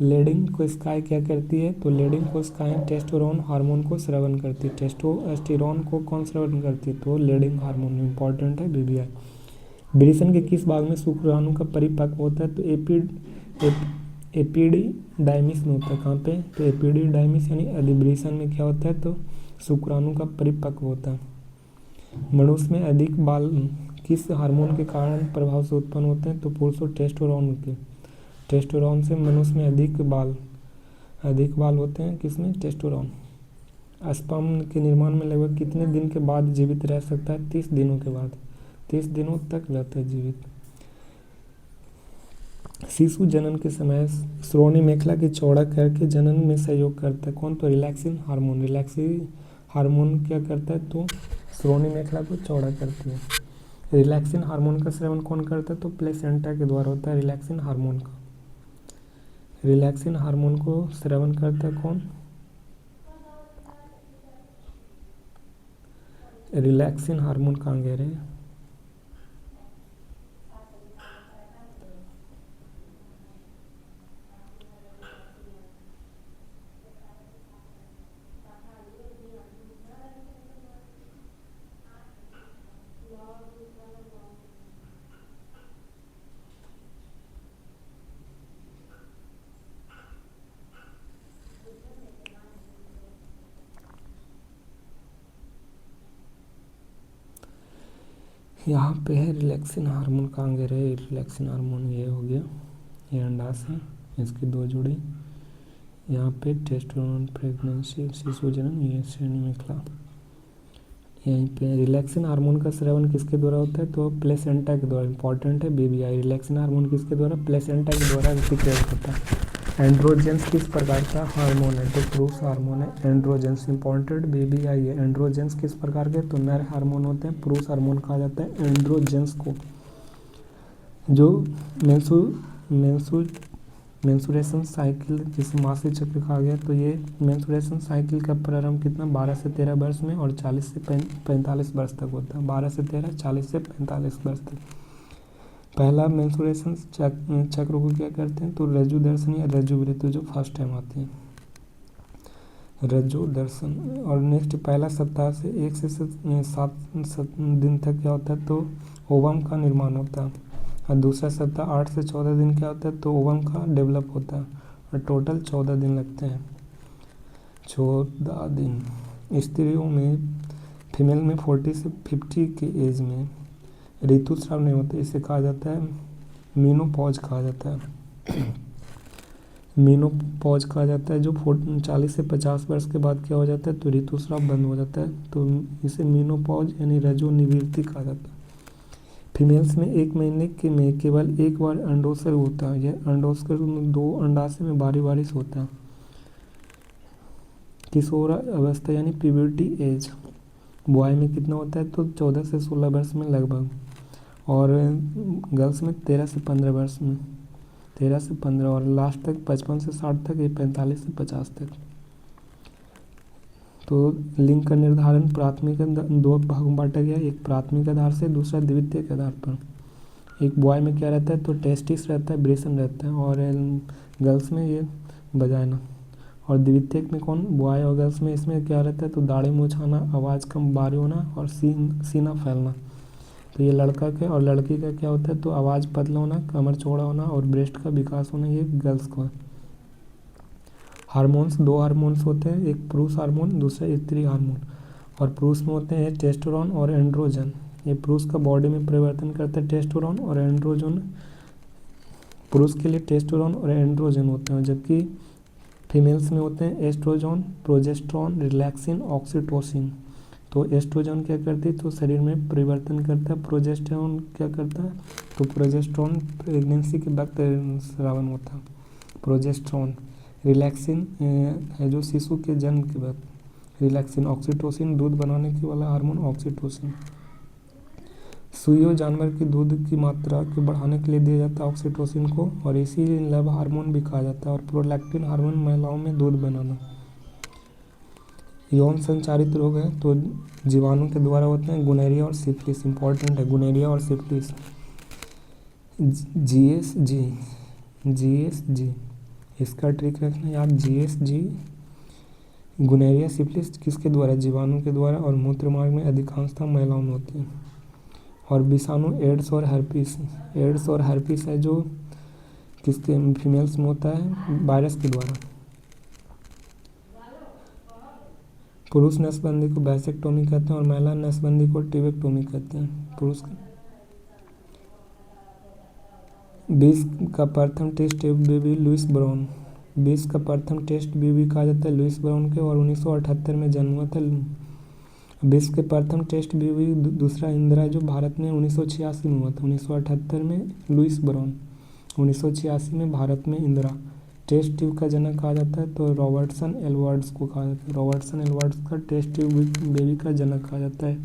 लेडिंग कोशिकाएं क्या करती है? तो लेडिंग कोशिकाएं टेस्टोस्टेरोन हार्मोन को स्रावन करती है। टेस्टोस्टेरोन को कौन स्रावन करती है? तो लेडिंग हार्मोन। इंपॉर्टेंट है बीबीआई। वृषण के किस भाग में शुक्राणु का परिपक्व होता है? तो एपिडिडाइमिस में होता है। कहाँ पे? तो एपिडिडाइमिस यानी अधिवृषण में क्या होता है? तो शुक्राणु का परिपक्व होता है। मनुष्य में अधिक बाल किस हार्मोन के कारण प्रभाव से उत्पन्न होते हैं? तो पुरुषों टेस्टोस्टेरोन के। टेस्टोस्टेरोन से मनुष्य में अधिक बाल होते हैं। किसमें? टेस्टोस्टेरोन। स्पर्म के निर्माण में लगभग कितने दिन के बाद जीवित रह सकता है? 30 दिनों के बाद। 30 दिनों तक रहता है जीवित। शिशु जनन के समय श्रोणि मेखला की चौड़ा करके जनन में सहयोग करता है कौन? तो रिलैक्सिन हार्मोन। रिलैक्सिन हार्मोन क्या करता है? तो श्रोणि मेखला को चौड़ा करती है। रिलैक्सिन हार्मोन का स्रावन कौन करता है? तो प्लेसेंटा के द्वारा होता है रिलैक्सिन हार्मोन का। रिलैक्सिन हार्मोन को स्रावन करता है कौन? रिलैक्सिन हार्मोन कहाँ गए रे? यहाँ पे है रिलैक्सिन हार्मोन कहाँ गए रहे? रिलैक्सिन हार्मोन ये हो गया, ये अंडाशय है, इसकी 2 जोड़ी। यहाँ पे टेस्टोस्टेरोन, प्रेगनेंसी, शिशु जनन, ये श्रोणि मेखला। यहीं पे रिलैक्सिन हार्मोन का स्रावन किसके द्वारा होता है? तो प्लेसेंटा के द्वारा। इंपॉर्टेंट है बीबीआई। रिलैक्सिन हार्मोन किसके द्वारा? प्लेसेंटा के द्वारा सीक्रेट होता है। एंड्रोजेंस किस प्रकार का हार्मोन है? तो पुरुष हार्मोन है एंड्रोजेंस। इंपॉर्टेंट बीबीआई है। एंड्रोजेंस किस प्रकार के? तो नर हार्मोन होते हैं, पुरुष हार्मोन कहा जाता है एंड्रोजेंस को। जो मेंसुरेशन साइकिल जिसे मासिक चक्र कहा गया, तो ये मेंसुरेशन साइकिल का प्रारंभ कितना? 12 से 13 वर्ष में और 40 से 45 वर्ष तक होता है। 12 से 13, 40 से 45 वर्ष तक। पहला मेंसुरेशन चक्र को क्या करते हैं? तो रज्जु दर्शन या रज्जु वृत्ति जो फर्स्ट टाइम आती है, रज्जु दर्शन। और नेक्स्ट पहला सप्ताह से 1 से 7 दिन तक क्या होता है? तो ओवम का निर्माण होता है। और दूसरा सप्ताह 8 से 14 दिन क्या होता है? तो ओवम का डेवलप होता है। और टोटल 14 दिन लगते हैं। 14 दिन। स्त्रियों में, फीमेल में 40 से 50 के एज में ऋतुस्राव नहीं होते, इसे कहा जाता है मीनोपॉज कहा जाता है। मीनोपॉज कहा जाता है। जो 40 से 50 वर्ष के बाद क्या हो जाता है? तो ऋतुस्राव बंद हो जाता है, तो इसे मीनोपॉज यानी रजोनिवृत्ति कहा जाता है। फीमेल्स में 1 महीने के में केवल 1 बार अंडोत्सर्ग होता है। यह अंडोत्सर्ग 2 अंडाशय में बारी बारी से होता है। किशोर अवस्था यानी प्यूबर्टी एज बॉय में कितना होता है? तो 14 से 16 वर्ष में लगभग। और गर्ल्स में 13 से 15 वर्ष में, 13 से 15। और लास्ट तक 55 से 60 तक, ये 45 से 50 तक। तो लिंग का निर्धारण प्राथमिक 2 भागों में बांटा गया। एक प्राथमिक आधार से, दूसरा द्वितीयक आधार पर। एक बॉय में क्या रहता है? तो टेस्टिस रहता है, वृषण रहता है। और गर्ल्स में ये वजाइना। और द्वितीयक में कौन? बॉय और गर्ल्स में इसमें क्या रहता है? तो दाढ़ी मूंछ आना, आवाज़ कम भारी होना और सीना फैलना। तो ये लड़का का और लड़की का क्या होता है? तो आवाज़ पतला होना, कमर चौड़ा होना और ब्रेस्ट का विकास होना, ये गर्ल्स को है। हार्मोन्स, 2 हार्मोन्स होते हैं, एक पुरुष हार्मोन, दूसरा स्त्री हार्मोन। और पुरुष में होते हैं टेस्टोस्टेरोन और एंड्रोजन। ये पुरुष का बॉडी में परिवर्तन करता है टेस्टोस्टेरोन और एंड्रोजन। पुरुष के लिए टेस्टोस्टेरोन और एंड्रोजन होते हैं, जबकि फीमेल्स में होते हैं एस्ट्रोजन, प्रोजेस्टेरॉन, रिलैक्सिन, ऑक्सीटोसिन। तो एस्ट्रोजन क्या करती है, तो शरीर में परिवर्तन करता है। प्रोजेस्टेरॉन क्या करता है, तो प्रोजेस्टेरॉन प्रेगनेंसी के वक्त स्रावन होता है प्रोजेस्टेरॉन। रिलैक्सिन है जो शिशु के जन्म के वक्त। रिलैक्सिन। ऑक्सीटोसिन दूध बनाने के वाला हार्मोन ऑक्सीटोसिन। सुइयों जानवर की दूध की मात्रा को बढ़ाने के लिए दिया जाता है ऑक्सीटोसिन को, और इसी लव हार्मोन भी कहा जाता है। और प्रोलैक्टिन हार्मोन महिलाओं में दूध बनाना। यौन संचारित रोग है तो जीवाणु के द्वारा होते हैं गुनेरिया और सिफिलिस। इंपॉर्टेंट है गुनेरिया और सिफिलिस। जीएसजी इसका ट्रिक रखना याद। जीएसजी गुनेरिया सिफिलिस किसके द्वारा, जीवाणु के द्वारा, और मूत्र मार्ग में अधिकांशतः महिलाओं में होती है। और विषाणु एड्स और हर्पीस। एड्स और हर्पीस है जो किसके, फीमेल्स में होता है वायरस के द्वारा। पुरुष नसबंदी को वैसेक्टोमी कहते हैं और महिला नसबंदी को टिबेक्टोमी कहते हैं। पुरुष 20 का प्रथम test tube baby Louise Brown. 20 का प्रथम टेस्ट बेबी कहा जाता है लुइस ब्राउन के, और 1978 में जन्म हुआ था। 20 के प्रथम टेस्ट बेबी दूसरा इंदिरा जो भारत में 1986 में हुआ था। 1978 में लुइस ब्राउन, 1986 में भारत में इंदिरा। टेस्ट ट्यूब का जनक कहा जाता है तो रॉबर्टसन एडवर्ड्स को कहा जाता है। रॉबर्टसन एडवर्ड्स का टेस्ट ट्यूब बेबी का जनक कहा जाता है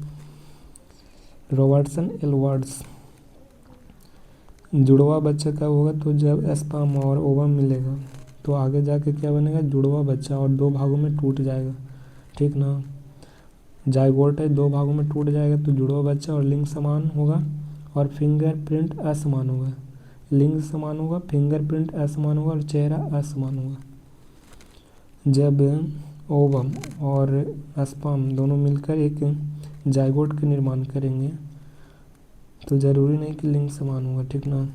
रॉबर्टसन एडवर्ड्स। जुड़वा बच्चा कब होगा, तो जब स्पर्म और ओवम मिलेगा तो आगे जाके क्या बनेगा, जुड़वा बच्चा, और 2 भागों में टूट जाएगा, ठीक ना। जाइगोट है, 2 भागों में टूट जाएगा तो जुड़वा बच्चा, और लिंग समान होगा और फिंगरप्रिंट असमान होगा। लिंग समान होगा, फिंगरप्रिंट असमान होगा और चेहरा असमान होगा। जब ओवम और स्पर्म दोनों मिलकर एक जाइगोट का निर्माण करेंगे तो ज़रूरी नहीं कि लिंग समान होगा, ठीक ना।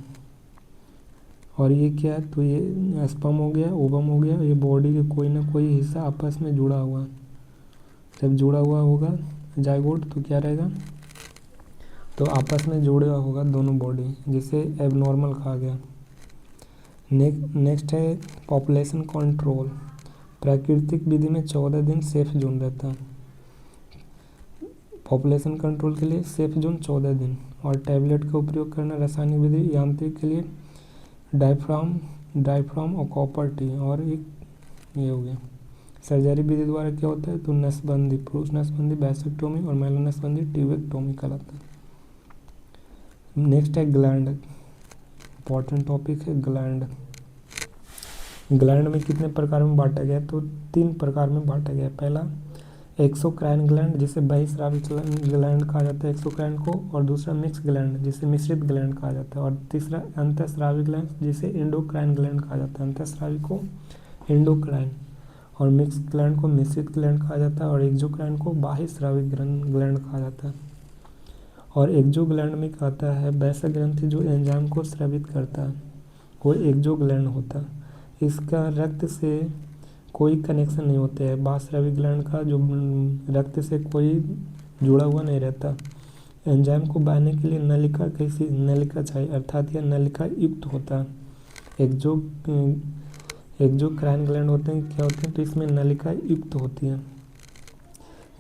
और ये क्या है, तो ये स्पर्म हो गया, ओवम हो गया, ये बॉडी के कोई ना कोई हिस्सा आपस में जुड़ा हुआ। जब जुड़ा हुआ होगा जाइगोट तो क्या रहेगा, तो आपस में जुड़ा होगा दोनों बॉडी, जिसे एबनॉर्मल कहा गया। नेक्स्ट है पॉपुलेशन कंट्रोल। प्राकृतिक विधि में 14 दिन सेफ जोन रहता है। पॉपुलेशन कंट्रोल के लिए सेफ जोन 14 दिन। और टैबलेट का उपयोग करना रासायनिक विधि, यांत्रिक के लिए डायफ्राम और कॉपर टी। और एक ये हो गया सर्जरी विधि द्वारा क्या होता है, तो नसबंदी, पुरुष नसबंदी वैसेक्टोमी और महिला नसबंदी टिबेक्टोमी कहलाता है। नेक्स्ट है ग्लैंड। इंपॉर्टेंट टॉपिक है ग्लैंड। ग्लैंड में कितने प्रकार में बांटा गया, तो 3 प्रकार में बांटा गया। पहला एक्सोक्राइन ग्लैंड जिसे बहिस्रावी ग्लैंड कहा जाता है एक्सोक्राइन को, और दूसरा मिक्स ग्लैंड जिसे मिश्रित ग्लैंड कहा जाता है, और तीसरा अंतःस्रावी ग्लैंड जिसे एंडोक्राइन ग्लैंड कहा जाता है। अंतःस्रावी को एंडोक्राइन और मिक्स ग्लैंड को मिश्रित ग्लैंड कहा जाता है, और एक्सोक्राइन को बाह्यस्रावी ग्लैंड कहा जाता है। और एक्सो ग्लैंड में कहता है वैसा ग्रंथि जो एंजाइम को स्रावित करता है वो एक्सो ग्लैंड होता है। इसका रक्त से कोई कनेक्शन नहीं होता है। बाह्यस्रावी ग्लैंड का जो रक्त से कोई जुड़ा हुआ नहीं रहता। एंजाइम को बहने के लिए नलिका, कैसी नलिका चाहिए, अर्थात यह नलिका युक्त होता है। एक्सोक्राइन ग्लैंड होते हैं, क्या होते हैं, तो इसमें नलिका युक्त होती है।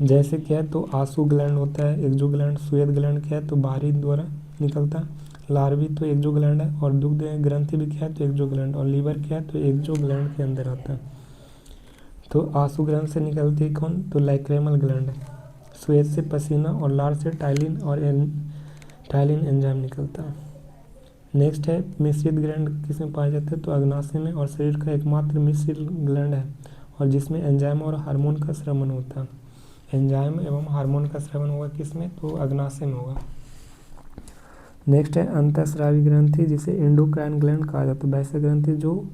जैसे क्या है, तो आंसू ग्लैंड होता है एक्सो ग्लैंड। श्वेत ग्लैंड क्या है, तो बाहरी द्वारा निकलता है। लार्वी तो एक्सो ग्लैंड है, और दुग्ध ग्रंथि भी क्या है, तो एक्सो ग्लैंड। और लीवर क्या है, तो एक्सो ग्लैंड के अंदर आता है। तो आंसू ग्लैंड से निकलती है कौन, तो लाइक्रेमल ग्लैंड। श्वेत से पसीना, और लार से टाइलिन और टाइलिन एंजाइम निकलता है। नेक्स्ट है मिश्रित ग्लैंड, किसमें पाया जाता है, तो अग्नाशय में, और शरीर का एकमात्र मिश्रित ग्लैंड है, और जिसमें एंजाइम और हार्मोन का स्रवण होता है। एंजाइम एवं हार्मोन का स्रवण होगा किसमें, तो अग्नाशय में होगा। नेक्स्ट है अंतःस्रावी ग्रंथि जिसे एंडोक्राइन ग्लैंड कहा जाता है। वैसा ग्रंथि जो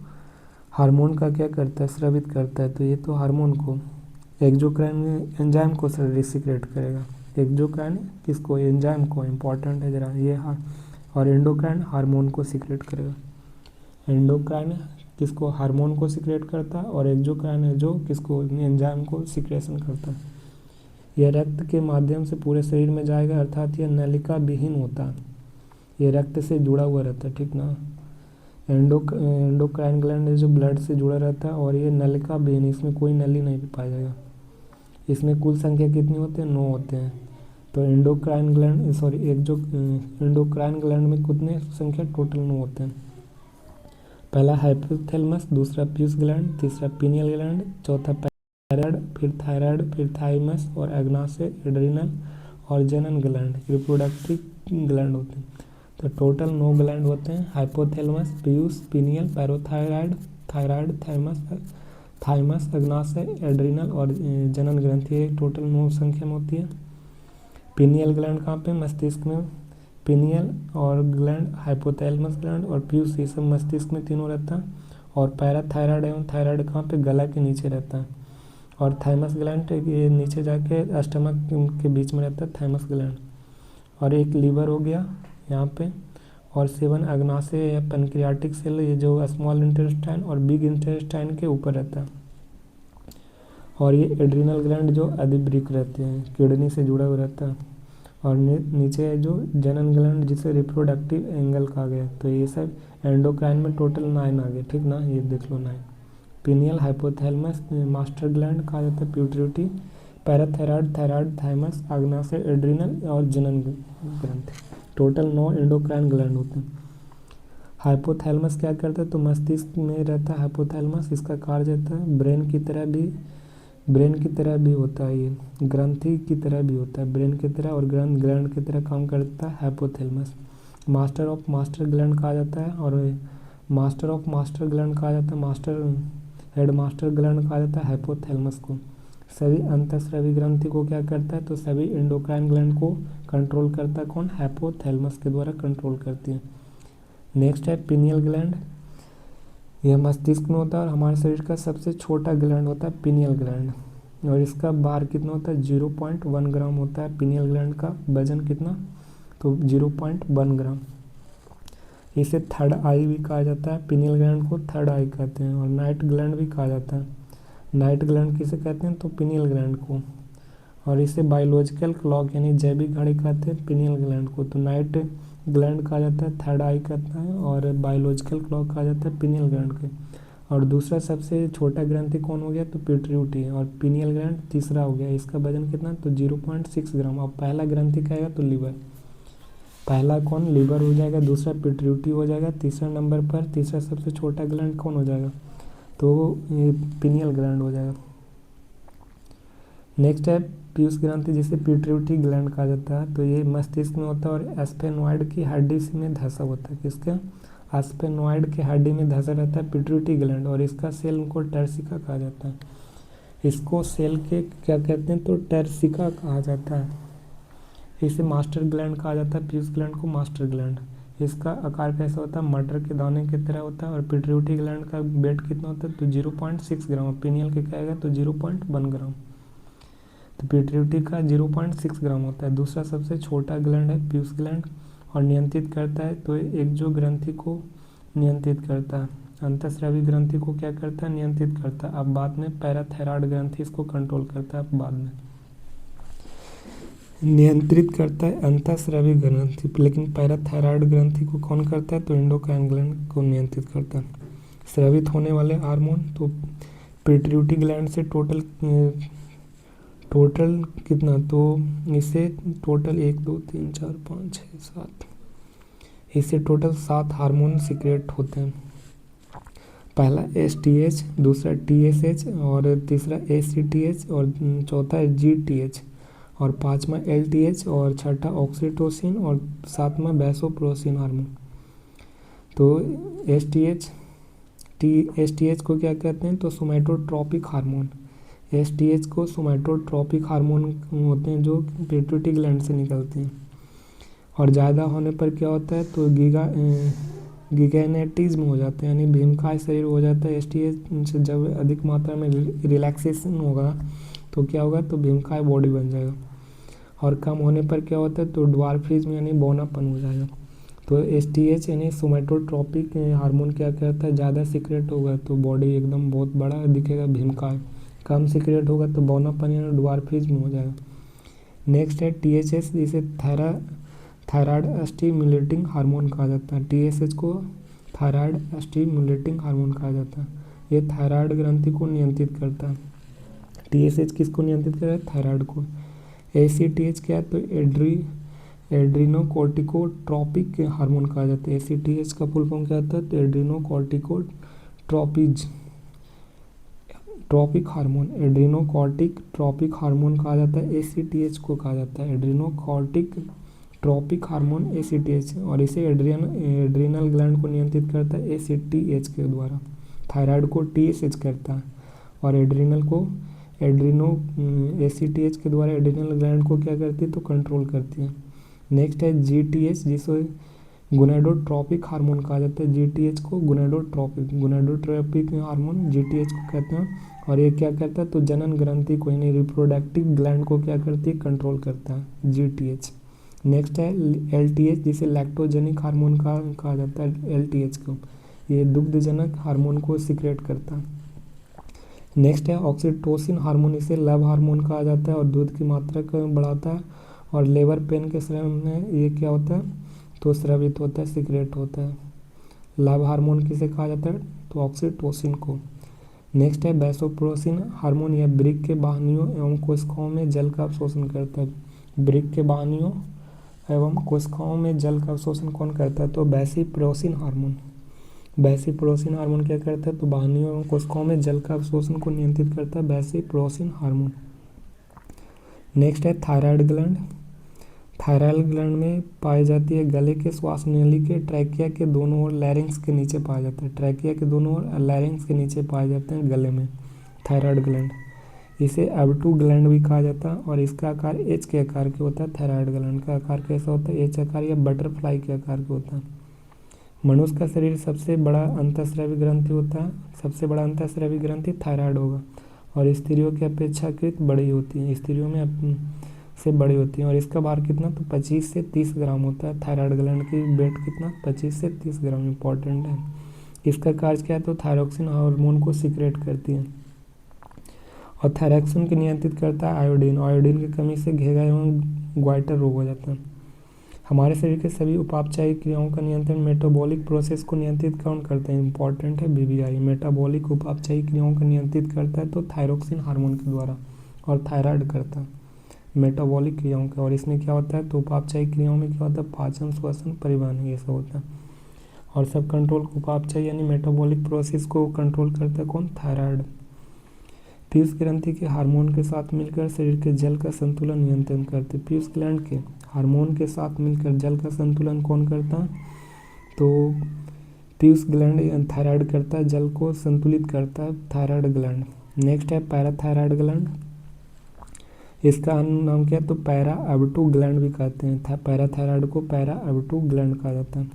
हार्मोन का क्या करता है, स्रावित करता है। तो ये तो हार्मोन को, एक्सोक्राइन एंजाइम को सिक्रेट करेगा। एक्सोक्राइन किसको, एंजाइम को, इंपॉर्टेंट है जरा ये। और एंडोक्राइन हार्मोन को सिक्रेट करेगा। एंडोक्राइन किसको, हार्मोन को सिक्रेट करता है, और एक्सोक्राइन है जो किसको, एंजाइम को सिक्रेशन करता है। यह रक्त के माध्यम से पूरे शरीर में जाएगा, अर्थात यह नलिका विहीन होता है। ये रक्त से जुड़ा हुआ रहता है, ठीक ना। एंडोक्राइन ग्लैंड है जो ब्लड से जुड़ा रहता है, और ये नलिका बेन, इसमें कोई नली नहीं पाया जाएगा। इसमें कुल संख्या कितनी होते हैं? 9 होते हैं। तो एंडोक्राइन ग्लैंड एक जो एंडोक्राइन ग्लैंड में कितने संख्या टोटल 9 होते हैं। पहला हाइपोथैलेमस, दूसरा पीयूष ग्लैंड, तीसरा पीनियल ग्लैंड, चौथा थायराइड, फिर थाइमस और अग्नाशय, एड्रिनल और जनन ग्लैंड, रिप्रोडक्टिव ग्लैंड होते हैं। तो टोटल 9 ग्लैंड होते हैं। हाइपोथैलेमस, पीयूष, पीनियल, पैरोथायराइड, थायराइड, थाइमस, अग्नाशय, एड्रिनल और जनन ग्रंथि, ये टोटल 9 संख्या में होती है। पीनियल ग्लैंड कहाँ पे? मस्तिष्क में। पीनियल और ग्लैंड, हाइपोथैलेमस ग्लैंड और पीयूष, ये सब मस्तिष्क में तीनों रहता है। और पैराथायराइड एवं थायराइड कहाँ पे? गला के नीचे रहता है। और थाइमस ग्लैंड ये नीचे जाके स्टमक के बीच में रहता है, थाइमस ग्लैंड। और एक लीवर हो गया यहाँ पे, और 7 अग्नाशय या पैनक्रियाटिक सेल, ये जो स्मॉल इंटेस्टाइन और बिग इंटेस्टाइन के ऊपर रहता है। और ये एड्रिनल ग्लैंड जो अधिवृक्क रहते हैं, किडनी से जुड़ा हुआ रहता है। और नीचे है जो जनन ग्लैंड, जिसे रिप्रोडक्टिव एंगल कहा गया। तो ये सब एंडोक्राइन में टोटल 9 आ गए, ठीक ना, ये देख लो 9। पीनियल, हाइपोथैलेमस, मास्टर ग्लैंड कहा जाता है, प्यूटरिटी, पैराथायराइड, थायराइड, थाइमस, अग्नाशय, एड्रिनल और जनन ग्रंथि, टोटल 9 एंडोक्राइन ग्लैंड होते हैं। हाइपोथैलेमस क्या करता है? तो मस्तिष्क में रहता है हाइपोथैलेमस। इसका कार्य रहता है ब्रेन की तरह भी होता है, ये ग्रंथि की तरह भी होता है, ब्रेन की तरह और ग्लैंड की तरह काम करता है hypothalamus. Master of master gland कहा जाता है, और मास्टर ऑफ मास्टर ग्लैंड कहा जाता है, हेड मास्टर ग्लैंड कहा जाता है हाइपोथैलेमस को। सभी अंतःस्रावी ग्रंथि को क्या करता है? तो सभी एंडोक्राइन ग्लैंड को कंट्रोल करता है कौन? हाइपोथैलेमस के द्वारा कंट्रोल करती है। नेक्स्ट है पीनियल ग्लैंड। यह मस्तिष्क में होता है और हमारे शरीर का सबसे छोटा ग्लैंड होता है पीनियल ग्लैंड। और इसका भार कितना होता है? 0.1 ग्राम होता है। पीनियल ग्लैंड का वजन कितना? तो 0.1 ग्राम। इसे थर्ड आई भी कहा जाता है। पीनियल ग्लैंड को थर्ड आई कहते हैं। और नाइट ग्लैंड भी कहा जाता है। नाइट ग्लैंड किसे कहते हैं? तो पीनियल ग्लैंड को। और इसे बायोलॉजिकल क्लॉक यानी जैविक घड़ी कहते हैं पीनियल ग्लैंड को। तो नाइट ग्लैंड कहा जाता है, थर्ड आई कहता है, और बायोलॉजिकल क्लॉक कहा जाता है पीनियल ग्लैंड के। और दूसरा सबसे छोटा ग्रंथि कौन हो गया? तो पिट्यूटरी है। और पीनियल ग्लैंड तीसरा हो गया। इसका वजन कितना? तो 0.6 ग्राम। और पहला ग्रंथि क्या है? तो लीवर। पहला कौन? लीवर हो जाएगा, दूसरा पिट्यूटरी हो जाएगा, तीसरा नंबर पर तीसरा सबसे छोटा ग्लैंड कौन हो जाएगा? तो ये पीनियल ग्लैंड हो जाएगा। नेक्स्ट है पीयूष ग्रंथि, जिसे पिट्यूटरी ग्लैंड कहा जाता है। तो ये मस्तिष्क में होता है और स्फेनॉइड की हड्डी में धंसा होता है। किसका? स्फेनॉइड की हड्डी में धंसा रहता है पिट्यूटरी ग्लैंड। और इसका सेल को टर्सिका कहा जाता है। इसको सेल के क्या कहते हैं? तो टर्सिका कहा जाता है। इसे मास्टर ग्लैंड कहा जाता है, पीयूष ग्लैंड को मास्टर ग्लैंड। इसका आकार कैसा होता है? मटर के दाने की तरह होता है। और पिट्यूटरी ग्लैंड का वेट कितना होता है? तो 0.6 ग्राम। पीनियल के क्या है? तो 0.1 ग्राम। तो पिट्यूटरी का 0.6 ग्राम होता है। दूसरा सबसे छोटा ग्लैंड है पीयूष ग्लैंड, और नियंत्रित करता है। तो एक जो ग्रंथि को नियंत्रित करता है, अंतःस्रावी ग्रंथि को क्या करता है? नियंत्रित करता है। अब बाद में पैराथायराइड ग्रंथि इसको कंट्रोल करता है। बाद में नियंत्रित करता है अंतःस्रावी ग्रंथि, लेकिन पैराथायराइड ग्रंथि को कौन करता है? तो एंडोक्राइन ग्लैंड को नियंत्रित करता है। स्रावित होने वाले हार्मोन, तो पिट्यूटरी ग्लैंड से टोटल कितना? तो इसे टोटल 1 2 3 4 5 6 7, इससे टोटल 7 हार्मोन सीक्रेट होते हैं। पहला STH, दूसरा TSH, और तीसरा ACTH, और चौथा GTH, और पांचवा LTH, और छठा ऑक्सीटोसिन, और सातवां वैसोप्रेसिन हार्मोन। तो STH को क्या कहते हैं? तो सोमैटोट्रोपिक हार्मोन। STH को सोमैटोट्रोपिक हार्मोन होते हैं जो पिट्यूटरी ग्लैंड से निकलते हैं। और ज़्यादा होने पर क्या होता है? तो गिगैनेटिज्म हो जाता है, यानी भीमकाय शरीर हो जाता है। STH से जब अधिक मात्रा में रिलैक्सेशन होगा तो क्या होगा? तो भीमकाय बॉडी बन जाएगा। और कम होने पर क्या होता है? तो ड्वार्फिज्म यानी बौनापन हो जाएगा। तो STH यानी सोमैटोट्रोपिक हार्मोन क्या करता है? ज़्यादा सीक्रेट होगा तो बॉडी एकदम बहुत बड़ा दिखेगा, भीमकाय। कम सीक्रेट होगा तो बौनापन यानी ड्वार्फिज्म हो जाएगा। नेक्स्ट है THS, जिसे थायराइड स्टिमुलेटिंग हार्मोन कहा जाता है। TSH को थायराइड स्टिमुलेटिंग हार्मोन कहा जाता है। ये थायराइड ग्रंथि को नियंत्रित करता है। TSH किसको नियंत्रित कर रहा है? थायराइड को। ACTH क्या है? तो एड्रीनोकोर्टिकोट्रॉपिक हार्मोन कहा जाता है। ACTH का फुल फॉर्म क्या होता है? तो एड्रीनोकोर्टिकोट्रॉपिक हार्मोन, एड्रीनोकॉर्टिक ट्रॉपिक हार्मोन कहा जाता है। ACTH को कहा जाता है एड्रीनोकॉर्टिक ट्रॉपिक हार्मोन ACTH, और इसे एड्रीनल ग्लैंड को नियंत्रित करता है ACTH के द्वारा। थायराइड को TSH करता है और एड्रीनल को ACTH के द्वारा एड्रीनल ग्लैंड को क्या करती है? तो कंट्रोल करती है। नेक्स्ट है GTH, जिसे गोनेडोट्रोपिक हार्मोन कहा जाता है। GTH को गोनेडोट्रोपिक हार्मोन GTH को कहते हैं, और ये क्या करता है? तो जनन ग्रंथि को यानी रिप्रोडक्टिव ग्लैंड को क्या करती है? कंट्रोल करता है GTH। नेक्स्ट है LTH, जिसे लैक्टोजेनिक हार्मोन कहा जाता है LTH को। ये दुग्धजनक हार्मोन को सिक्रेट करता है। नेक्स्ट है ऑक्सीटोसिन हार्मोन, इसे लव हार्मोन कहा जाता है और दूध की मात्रा को बढ़ाता है, और लेबर पेन के समय में ये क्या होता है? तो स्रावित होता है, सिक्रेट होता है। लव हार्मोन किसे कहा जाता है? तो ऑक्सीटोसिन को। नेक्स्ट है वैसोप्रेसिन हार्मोन, यह वृक्क के वाहिनियों एवं कोशिकाओं में जल का अवशोषण करता है। वृक्क के वाहिनियों एवं कोशिकाओं में जल का अवशोषण कौन करता है? तो वैसोप्रेसिन हार्मोन। वैसोप्रेसिन हार्मोन क्या करता है? तो वाहिनियों एवं कोशिकाओं में जल का अवशोषण को नियंत्रित करता है वैसोप्रेसिन हार्मोन। नेक्स्ट है थायराइड ग्लैंड। थायराइड ग्लैंड में पाई जाती है गले के श्वास नली के ट्रैकिया के दोनों ओर लैरिंक्स के नीचे पाया जाता है। ट्रैकिया के दोनों ओर लैरिंक्स के नीचे पाए जाते हैं गले में थायराइड ग्लैंड। इसे एब2 ग्लैंड भी कहा जाता है और इसका आकार एच के आकार के होता है। थायराइड ग्लैंड का आकार कैसा होता है? एच आकार या बटरफ्लाई के आकार के होता है। मनुष्य का शरीर सबसे बड़ा अंतःस्रावी ग्रंथि होता है। सबसे बड़ा अंतःस्रावी ग्रंथि थायराइड होगा, और स्त्रियों की अपेक्षाकृत बड़ी होती है। स्त्रियों में से बड़ी होती है, और इसका भार कितना? तो 25 से 30 ग्राम होता है। थायराइड ग्लैंड की वेट कितना? 25 से 30 ग्राम। इंपॉर्टेंट है। इसका कार्य क्या है? तो थायरोक्सिन हार्मोन को सिक्रेट करती है, और थायरोक्सिन को नियंत्रित करता है आयोडीन। आयोडीन की कमी से घेगा एवं ग्वाइटर रोग हो जाता है। हमारे शरीर के सभी उपापचयी क्रियाओं का नियंत्रण मेटाबॉलिक प्रोसेस को नियंत्रित कौन करते हैं? इंपॉर्टेंट है BBI। मेटाबॉलिक उपापचयी क्रियाओं को नियंत्रित करता है तो थायरोक्सिन हार्मोन के द्वारा, और थायराइड करता है मेटाबॉलिक क्रियाओं का। और इसमें क्या होता है? तो उपापचयी क्रियाओं में क्या होता है? पाचन, श्वसन, परिवहन, ये सब होता है। और सब कंट्रोल उपापचयी यानी मेटाबॉलिक प्रोसेस को कंट्रोल करता है कौन? थायराइड। पीयूष ग्रंथि के हार्मोन के साथ मिलकर शरीर के जल का संतुलन नियंत्रण करते। पीयूष ग्लैंड के हार्मोन के साथ मिलकर जल का संतुलन कौन करता है? तो पीयूष ग्लैंड थायराइड करता है, जल को संतुलित करता है थायराइड ग्लैंड। नेक्स्ट है पैराथायराइड ग्लैंड। इसका नाम क्या है? तो पैरा एब2 ग्लैंड भी कहते हैं। पैराथायराइड को पैरा एब2 ग्लैंड कहा जाता है,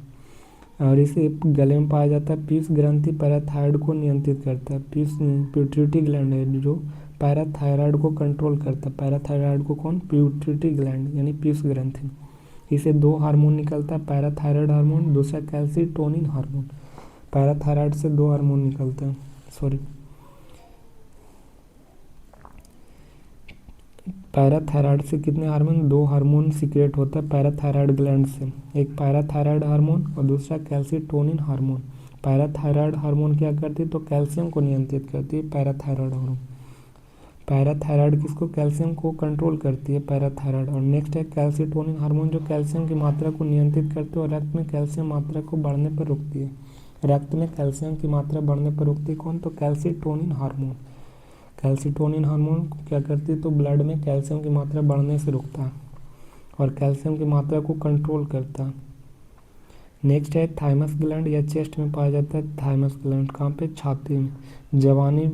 और इसे गले में पाया जाता है। पीयूष ग्रंथि पैराथायराइड को नियंत्रित करता है। पिट्यूटरी ग्लैंड है जो पैराथायराइड को कंट्रोल करता है। पैराथायराइड को कौन? पिट्यूटरी ग्लैंड यानी पीयूष ग्रंथि। इसे 2 हार्मोन निकलता है, पैराथायराइड हार्मोन, दूसरा कैल्सिटोनिन हार्मोन। पैराथायराइड से 2 हार्मोन निकलते हैं, पैराथायराइड से कितने हार्मोन? 2 हार्मोन सीक्रेट होता है पैराथायराइड ग्लैंड से। एक पैराथायराइड हार्मोन और दूसरा कैल्सिटोनिन हार्मोन। पैराथायराइड हार्मोन क्या करती है? तो कैल्शियम को नियंत्रित करती है पैराथायराइड हार्मोन। पैराथायराइड किसको? कैल्शियम को कंट्रोल करती है पैराथायराइड। और नेक्स्ट है कैल्सिटोनिन हार्मोन, जो कैल्शियम की मात्रा को नियंत्रित करती है और रक्त में कैल्शियम मात्रा को बढ़ने पर रोकती है। रक्त में कैल्शियम की मात्रा बढ़ने पर रोकती है कौन? तो कैल्सिटोनिन हार्मोन। कैल्सिटोनिन हार्मोन क्या करती है? तो ब्लड में कैल्शियम की मात्रा बढ़ने से रोकता है और कैल्शियम की मात्रा को कंट्रोल करता है। नेक्स्ट है थाइमस ग्लैंड, या चेस्ट में पाया जाता है थाइमस ग्लैंड। कहाँ पे? छाती में। जवानी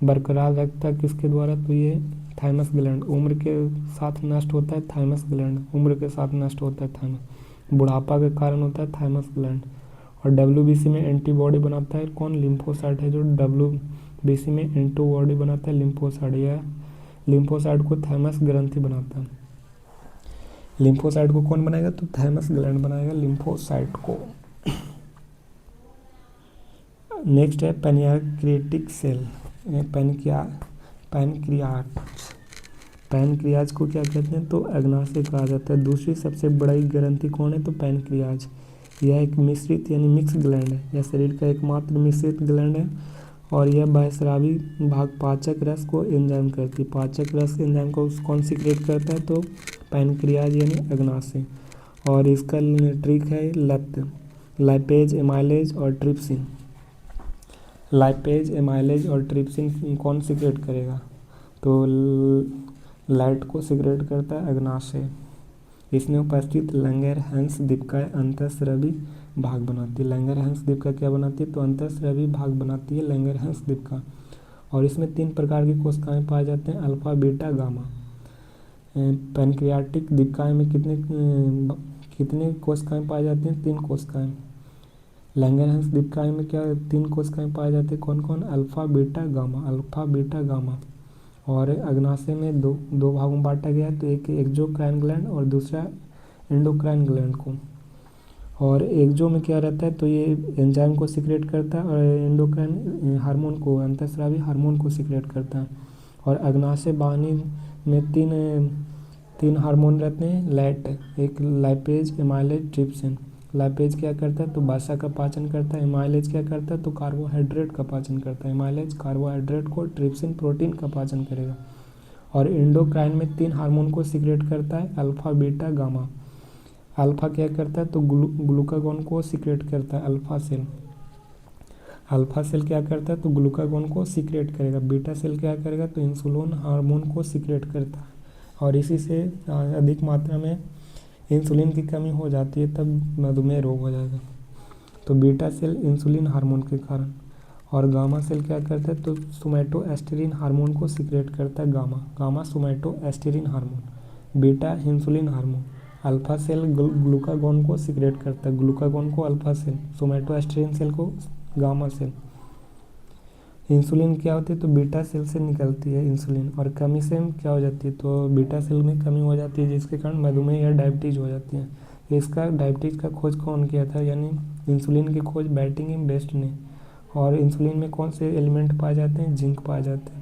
बरकरार रखता है किसके द्वारा? तो ये थाइमस ग्लैंड। उम्र के साथ नष्ट होता है थाइमस ग्लैंड, उम्र के साथ नष्ट होता है थाइमस। बुढ़ापा के कारण होता है थाइमस ग्लैंड। और WBC में एंटीबॉडी बनाता है कौन? लिम्फोसाइट है जो WBC में एंटीबॉडी बनाता है लिम्फोसाइट, या लिम्फोसाइट को थाइमस ग्रंथि बनाता है। लिम्फोसाइट को कौन बनाएगा? तो थाइमस ग्लैंड बनाएगा लिम्फोसाइट को। नेक्स्ट है पैनक्रियाटिक सेल, पैनक्रियाज को क्या कहते हैं? तो अग्नाशय कहा जाता है। दूसरी सबसे बड़ी ग्रंथि कौन है? तो पैनक्रियाज। यह एक मिश्रित यानी मिक्स ग्लैंड है। यह शरीर का एकमात्र मिश्रित ग्लैंड है और यह बहिस्रावी भाग पाचक रस को एंजाइम करती है। पाचक रस एंजाइम को कौन सीक्रेट करता है? तो पैनक्रियाज यानी अग्नाशय। और इसका ट्रिक है लत, लाइपेज, एमाइलेज और ट्रिप्सिन। लाइपेज, एमाइलेज और ट्रिप्सिन कौन सीक्रेट करेगा? तो लाइट को सीक्रेट करता है अग्नाशय। इसमें उपस्थित लैंगरहैंस दीपिका अंतःस्रावी भाग बनाती है। लैंगरहैंस दीपिका क्या बनाती है? तो अंतःस्रावी भाग बनाती है लैंगरहैंस दीपिका। और इसमें 3 प्रकार की कोशिकाएं पाए जाते हैं, अल्फा, बीटा, गामा। पैनक्रियाटिक दीपिकाएं में कितने कोशिकाएं पाई जाती हैं? 3 कोशिकाएं। लैंगरहैंस दीपिकाएं में क्या 3 कोशिकाएं पाई जाती हैं? कौन कौन? Alpha, beta, gamma. Alpha, beta, gamma. और अग्नाशय में दो भागों में बांटा गया है, तो एक एक्सोक्राइन ग्लैंड और दूसरा एंडोक्राइन ग्लैंड को। और एक्सो में क्या रहता है? तो ये एंजाइम को सीक्रेट करता है और एंडोक्राइन हार्मोन को, अंतःस्रावी हार्मोन को सीक्रेट करता है। और अग्नाशय वाहिनी में तीन हार्मोन रहते हैं, एक लाइपेज, एमाइलेज, ट्रिप्सिन। लाइपेज क्या करता है? तो वसा का पाचन करता है। एमाइलेज क्या करता है? तो कार्बोहाइड्रेट का पाचन करता है। एमाइलेज कार्बोहाइड्रेट को, ट्रिप्सिन प्रोटीन का पाचन करेगा। और एंडोक्राइन में 3 हार्मोन को सीक्रेट करता है, अल्फा, बीटा, गामा। अल्फा क्या करता है? तो ग्लूकागॉन को सीक्रेट करता है अल्फा सेल। अल्फा सेल क्या करता है? तो ग्लूकागॉन को सीक्रेट करेगा। बीटा सेल क्या करेगा? तो इंसुलिन हार्मोन को सीक्रेट करता है। और इसी से अधिक मात्रा में इंसुलिन की कमी हो जाती है, तब मधुमेह रोग हो जाएगा। तो बीटा सेल इंसुलिन हार्मोन के कारण। और गामा सेल क्या करता है? तो सोमैटोएस्टेरिन हार्मोन को सीक्रेट करता है gamma somatostatin hormone. Beta insulin hormone. Alpha cell glucagon को सीक्रेट करता है, ग्लूकागॉन को अल्फा सेल, सोमैटोएस्टेरिन सेल को गामा सेल। इंसुलिन क्या होती है? तो बीटा सेल से निकलती है इंसुलिन, और कमी से क्या हो जाती है? तो बीटा सेल में कमी हो जाती है, जिसके कारण मधुमेह या डायबिटीज़ हो जाती है। इसका डायबिटीज़ का खोज कौन किया था? यानी इंसुलिन की खोज बैटिंग बेस्ट ने। और इंसुलिन में कौन से एलिमेंट पाए जाते हैं? जिंक पाए जाते हैं।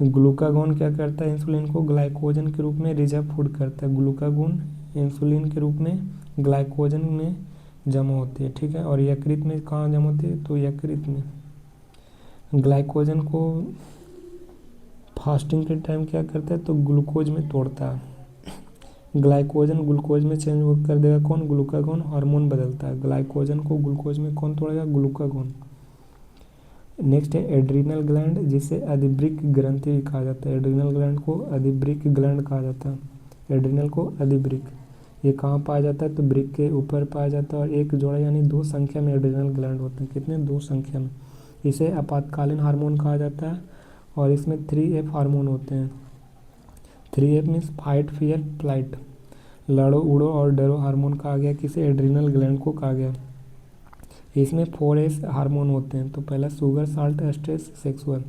ग्लूकागॉन क्या करता है? इंसुलिन को ग्लाइकोजन के रूप में रिजर्व फूड करता है। ग्लूकागॉन इंसुलिन के रूप में ग्लाइकोजन में जमा होती है, ठीक है। और यकृत में कहाँ जमा होती है? तो यकृत में। ग्लाइकोजन को फास्टिंग के टाइम क्या करता है? तो ग्लूकोज में तोड़ता है। ग्लाइकोजन ग्लूकोज में चेंज कर देगा कौन? ग्लूकागॉन। हार्मोन बदलता है। ग्लाइकोजन को ग्लूकोज में कौन तोड़ेगा? ग्लूकागॉन। नेक्स्ट है एड्रीनल ग्लैंड, जिसे अधिवृक्क ग्रंथि भी कहा जाता है। एड्रीनल ग्लैंड को अधिवृक्क ग्लैंड कहा जाता है। एड्रीनल को अधिवृक्क। ये कहाँ पाया जाता है? तो वृक्क के ऊपर पाया जाता है। और एक जोड़ा यानी 2 संख्या में एड्रीनल ग्लैंड होते हैं। कितने? 2 संख्या में। इसे आपातकालीन हार्मोन कहा जाता है। और इसमें 3F हार्मोन होते हैं। 3F means fight, fear, flight. लड़ो, उड़ो और डरो हार्मोन कहा गया किसे? एड्रीनल ग्लैंड को कहा गया। इसमें 4S हार्मोन होते हैं। तो पहला sugar, salt, stress, sexual.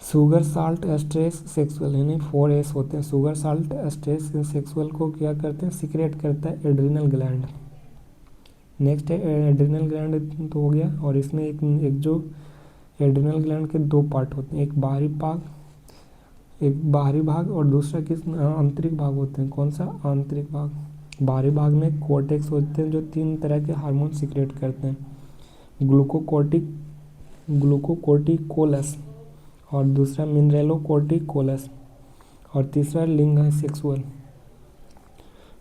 Sugar, salt, stress, sexual यानी 4S होते हैं। शुगर, साल्ट, स्ट्रेस, सेक्सुअल को क्या करते हैं? सीक्रेट करता है एड्रीनल ग्लैंड। नेक्स्ट है एड्रीनल ग्लैंड तो हो गया। और इसमें एक जो एड्रीनल ग्लैंड के 2 पार्ट होते हैं, एक बाहरी भाग और दूसरा आंतरिक भाग होते हैं। कौन सा? आंतरिक भाग। बाहरी भाग में कोर्टेक्स होते हैं, जो 3 तरह के हार्मोन सीक्रेट करते हैं, ग्लूकोकोर्टिकोलस, और दूसरा मिनरेलोकोर्टिकोलस, और तीसरा लिंग है सेक्सुअल।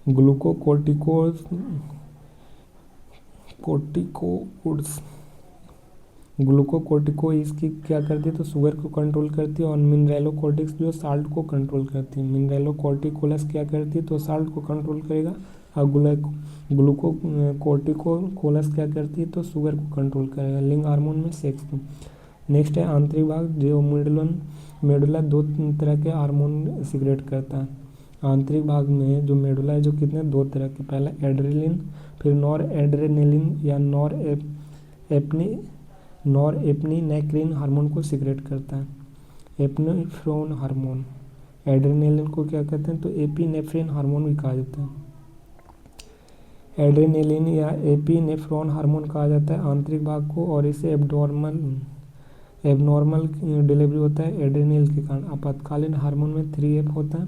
ग्लूकोकोर्टिको इसकी क्या करती है? तो शुगर को कंट्रोल करती है। और मिनरेलोकोर्टिक्स जो साल्ट को कंट्रोल करती है। मिनरेलोकोर्टिकोलस क्या करती है? तो साल्ट को कंट्रोल करेगा। और ग्लूकोकोर्टिकोलस क्या करती है? तो शुगर को कंट्रोल करेगा। लिंग हार्मोन में सेक्स को। नेक्स्ट है आंतरिक भाग, जो मेडुला 2 तरह के हार्मोन सिक्रेट करता है। आंतरिक भाग में जो मेडुला है, जो कितने? 2 तरह के। पहला एड्रेनलिन, फिर नॉर एड्रेनेलिन या नॉरएपिनेफ्रिन हार्मोन को सीक्रेट करता है। एपिनेफ्रॉन हार्मोन। एड्रेनेलिन को क्या कहते हैं? तो एपिनेफ्रिन हार्मोन भी कहा जाता है। एड्रेनेलिन या एपिनेफ्रॉन हार्मोन कहा जाता है आंतरिक भाग को। और इसे एबनॉर्मल डिलीवरी होता है एड्रेनल के कारण। आपातकालीन हार्मोन में 3F होता है।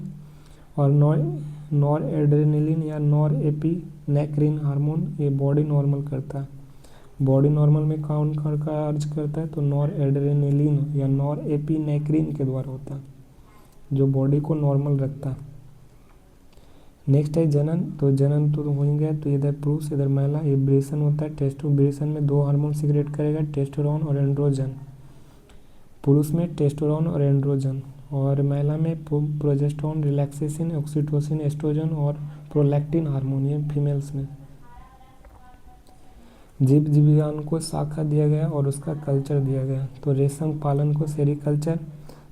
और नॉर एड्रेनलिन या नॉर एपिनेफ्रिन हार्मोन ये बॉडी नॉर्मल करता है। बॉडी नॉर्मल में कौन कार्य करता है, तो नॉर एड्रेनलिन या नॉर एपिनेफ्रिन के द्वारा होता है, जो बॉडी को नॉर्मल रखता है। नेक्स्ट है जनन, तो जनन तो हो ही गया, तो इधर पुरुष इधर महिला। एब्रेशन होता है, टेस्टोब्रेशन में दो हार्मोन सीक्रेट करेगा, टेस्टोस्टेरोन और एंड्रोजन। पुरुष में टेस्टोस्टेरोन और एंड्रोजन, और महिला में प्रोजेस्टेरोन, रिलैक्सेशन, ऑक्सीटोसिन, एस्ट्रोजन और प्रोलैक्टिन हार्मोन, ये फीमेल्स में। जीव विज्ञान को शाखा दिया गया और उसका कल्चर दिया गया, तो रेशम पालन को सेरिकल्चर,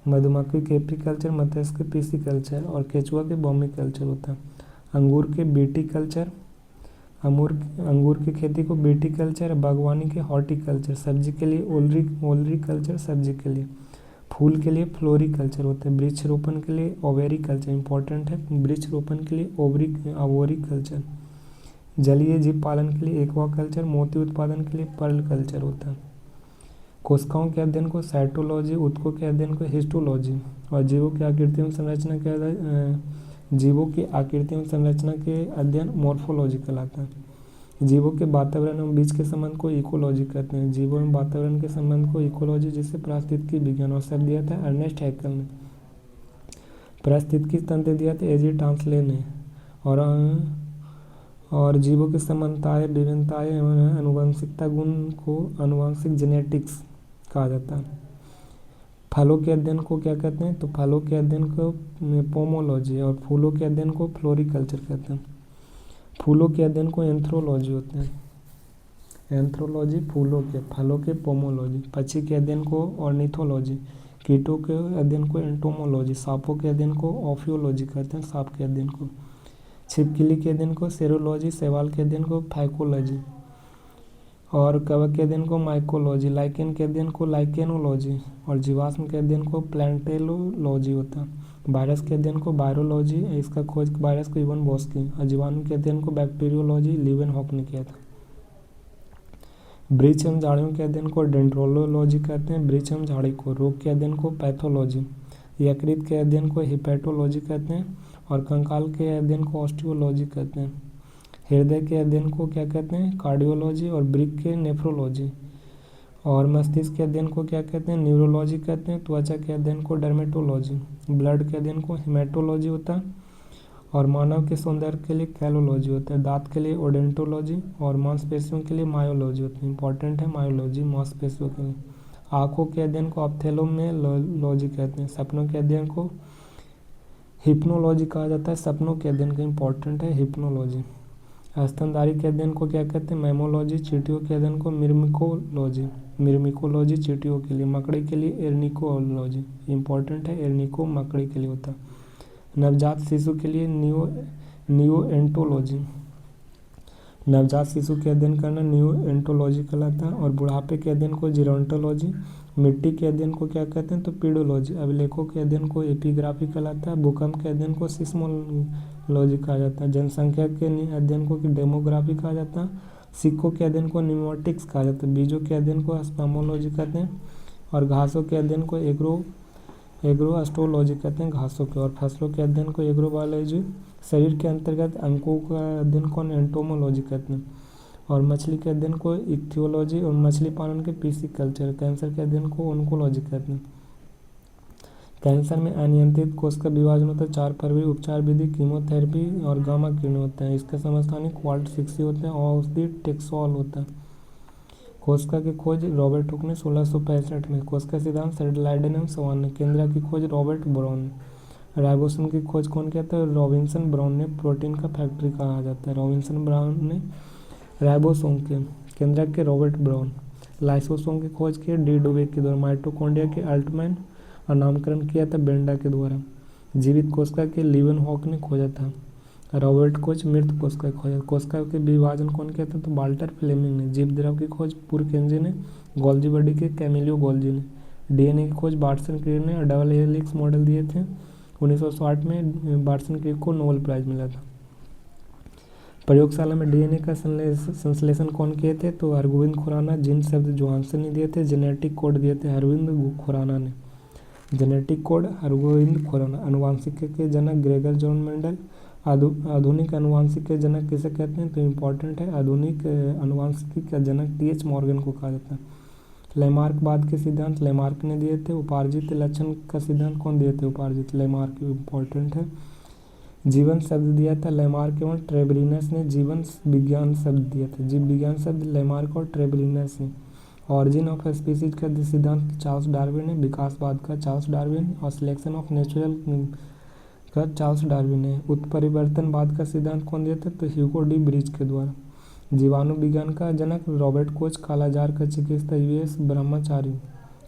मधुमक्खी के एपीकल्चर, मत्स्य के पिसिकल्चर और केचुआ के बॉम्बिकल्चर होता है। अंगूर के बीटिकल्चर, अंगूर की खेती को बीटिकल्चर, बागवानी के हॉर्टिकल्चर, सब्जी के लिए ओलरीकल्चर, सब्जी के लिए। फूल के लिए फ्लोरिकल्चर होता है। वृक्ष रोपण के लिए ओवेरिकल्चर इंपॉर्टेंट है, वृक्ष रोपण के लिए ओवरिकल्चर। जलीय जीव पालन के लिए एक्वाकल्चर, मोती उत्पादन के लिए पर्ल कल्चर होता है। कोशिकाओं के अध्ययन को साइटोलॉजी, ऊतकों के अध्ययन को हिस्टोलॉजी, और जीवों की आकृति एवं संरचना के अध्ययन मॉर्फोलॉजी कहलाता है। जीवों के वातावरण एवं बीच के संबंध को इकोलॉजी कहते हैं। जीवों एवं वातावरण के संबंध को इकोलॉजी, जिसे पारिस्थितिकी विज्ञान और शब्द दिया था अर्नेस्ट हैकेल ने। पारिस्थितिकी तंत्र दिया था एजी टांसले ने। और जीवों की समानताएं, विभिन्नताएं एवं अनुवांशिकता गुण को अनुवांशिक जेनेटिक्स कहा जाता है। फलों के अध्ययन को क्या कहते हैं, तो फलों के अध्ययन को पोमोलॉजी, और फूलों के अध्ययन को फ्लोरिकल्चर कहते हैं। फूलों के अध्ययन को एंथ्रोलॉजी होते हैं। एंथ्रोलॉजी फलों के पोमोलॉजी। पक्षी के अध्ययन को ऑर्निथोलॉजी, कीटों के अध्ययन को एंटोमोलॉजी, सांपों के अध्ययन को ऑफियोलॉजी कहते हैं, सांप के अध्ययन को। छिपकली के अध्ययन को सेरोलॉजी, शैवाल के अध्ययन को फाइकोलॉजी, और कवक के अध्ययन को माइकोलॉजी, लाइकेन के अध्ययन को लाइकेनोलॉजी, और जीवाश्म के अध्ययन को प्लांटेलोलॉजी होता है। वायरस के अध्ययन को वायरोलॉजी, इसका खोज वायरस को इवन बॉस्की, और जीवाणु के अध्ययन को बैक्टीरियोलॉजी, लीवेनहॉक ने किया था। वृक्ष एवं झाड़ियों के अध्ययन को डेंड्रोलॉजी कहते हैं, वृक्ष एवं झाड़ी को। रोग के अध्ययन को पैथोलॉजी, यकृत के अध्ययन को हिपैटोलॉजी कहते हैं, और कंकाल के अध्ययन को ऑस्टियोलॉजी कहते हैं। हृदय के अध्ययन को क्या कहते हैं, कार्डियोलॉजी, और वृक्क के नेफ्रोलॉजी, और मस्तिष्क के अध्ययन को क्या कहते हैं, न्यूरोलॉजी कहते हैं। त्वचा के अध्ययन को डर्मेटोलॉजी, ब्लड के अध्ययन को हेमेटोलॉजी होता है, और मानव के सौंदर्य के लिए कैलोलॉजी होता है। दांत के लिए ओडेंटोलॉजी, और मांसपेशियों के लिए मायोलॉजी होती है। इंपॉर्टेंट है मायोलॉजी मांसपेशियों के लिए। आँखों के अध्ययन को ऑप्थेल्मोलॉजी कहते हैं। सपनों के अध्ययन को हिप्नोलॉजी कहा जाता है, सपनों के अध्ययन का इंपॉर्टेंट है हिप्नोलॉजी। स्तनधारी के अध्ययन को क्या कहते हैं, मैमोलॉजी। चींटियों के अध्ययन को मिर्मिकोलॉजी चींटियों के लिए। मकड़ी के लिए एर्निकोलॉजी, इंपॉर्टेंट है एर्निको मकड़ी के लिए होता है। नवजात शिशु के लिए नियोएंटोलॉजी, नवजात शिशु के अध्ययन करना नियोएंटोलॉजी कहलाता है। और बुढ़ापे के अध्ययन को जीरोंटोलॉजी। मिट्टी के अध्ययन को क्या कहते हैं, तो पीडोलॉजी। अभिलेखों के अध्ययन को एपिग्राफी कहलाता है। भूकंप के अध्ययन को सिस्मोलॉजी कहा जाता है। जनसंख्या के अध्ययन को डेमोग्राफी कहा जाता है। सिक्कों के अध्ययन को न्यूमेटिक्स कहा जाता है। बीजों के अध्ययन को स्पामोलॉजी कहते हैं, और घासों के अध्ययन को एग्रोएस्ट्रोलॉजी कहते हैं घासों के, और फसलों के अध्ययन को एग्रोबायोलॉजी। शरीर के अंतर्गत अंकों का अध्ययन को एंटोमोलॉजी कहते हैं, और मछली के अध्ययन को इक्थियोलॉजी, और मछली पालन के पिसिकल्चर। कैंसर के अध्ययन को ऑन्कोलॉजी कहते हैं। कैंसर में अनियंत्रित कोशिका विभाजन होता है। 4 फरवरी उपचार विधि, कीमोथेरेपी और गामा किरण होते हैं। इसके समस्थानिक क्वाल्ट 6 होते हैं, और औषधि टेक्सोल होता है। कोशिका की खोज रॉबर्ट हुक ने 1665 में। कोशिका सिद्धांत सर लाइडेन एवं सवान ने। केंद्रा की खोज रॉबर्ट ब्राउन ने। राइबोसोम की खोज कौन किया था, रॉबिन्सन ब्राउन ने। प्रोटीन का फैक्ट्री कहा जाता है, रॉबिन्सन ब्राउन ने राइबोसोम के। केंद्रक के रॉबर्ट ब्राउन। लाइसोसोम की खोज की डी डुबेक के द्वारा। माइटोकॉन्ड्रिया के अल्टमैन, और नामकरण किया था बेंडा के द्वारा। जीवित कोशिका के लीवेनहॉक ने खोजा था। रॉबर्ट कोच मृत कोशिका खोजा। कोशिका के विभाजन कौन किया था, तो वाल्टर फ्लेमिंग ने। जीव द्रव की खोज पुरकेंजी ने। गोल्जी बॉडी के कैमिलियो गोल्जी ने। डीएनए की खोज बार्टसन क्रिक ने, और डबल हेलिक्स मॉडल दिए थे 1960 में। बार्टसन क्रिक को नोबेल प्राइज मिला था। प्रयोगशाला में डीएनए का संश्लेषण कौन किए थे, तो हरगोविंद खुराना। जीन शब्द जोहानसन ने दिए थे। जेनेटिक कोड दिए थे हरगोविंद खुराना ने। Genetic code Hargobind Khorana. आनुवंशिकी के जनक ग्रेगर जॉन मेंडल। आधुनिक आनुवांशिकी के जनक किसे कहते हैं? तो इम्पोर्टेंट है, आधुनिक आनुवांशिकी का जनक टी एच मॉर्गन को कहा जाता है। लैमार्कवाद के सिद्धांत लेमार्क ने दिए थे। उपार्जित लक्षण का सिद्धांत कौन दिए थे? उपार्जित, लेमार्क, इम्पोर्टेंट है। जीवन शब्द दिया था लेमार्क एवं ट्रेबलिनस ने। जीवन विज्ञान शब्द दिया था, जीव विज्ञान शब्द लेमार्क और ट्रेबलिनस ने। ऑरिजिन ऑफ स्पीसीज का सिद्धांत चार्ल्स डार्विन ने। विकासवाद का चार्ल्स डार्विन और सिलेक्शन ऑफ नेचुरल का चार्ल्स डार्विन ने। उत्परिवर्तनवाद का सिद्धांत कौन दिया था? तो ह्यूगो डी ब्रिज के द्वारा। जीवाणु विज्ञान का जनक रॉबर्ट कोच। कालाजार का चिकित्सा यूएस ब्रह्मचारी।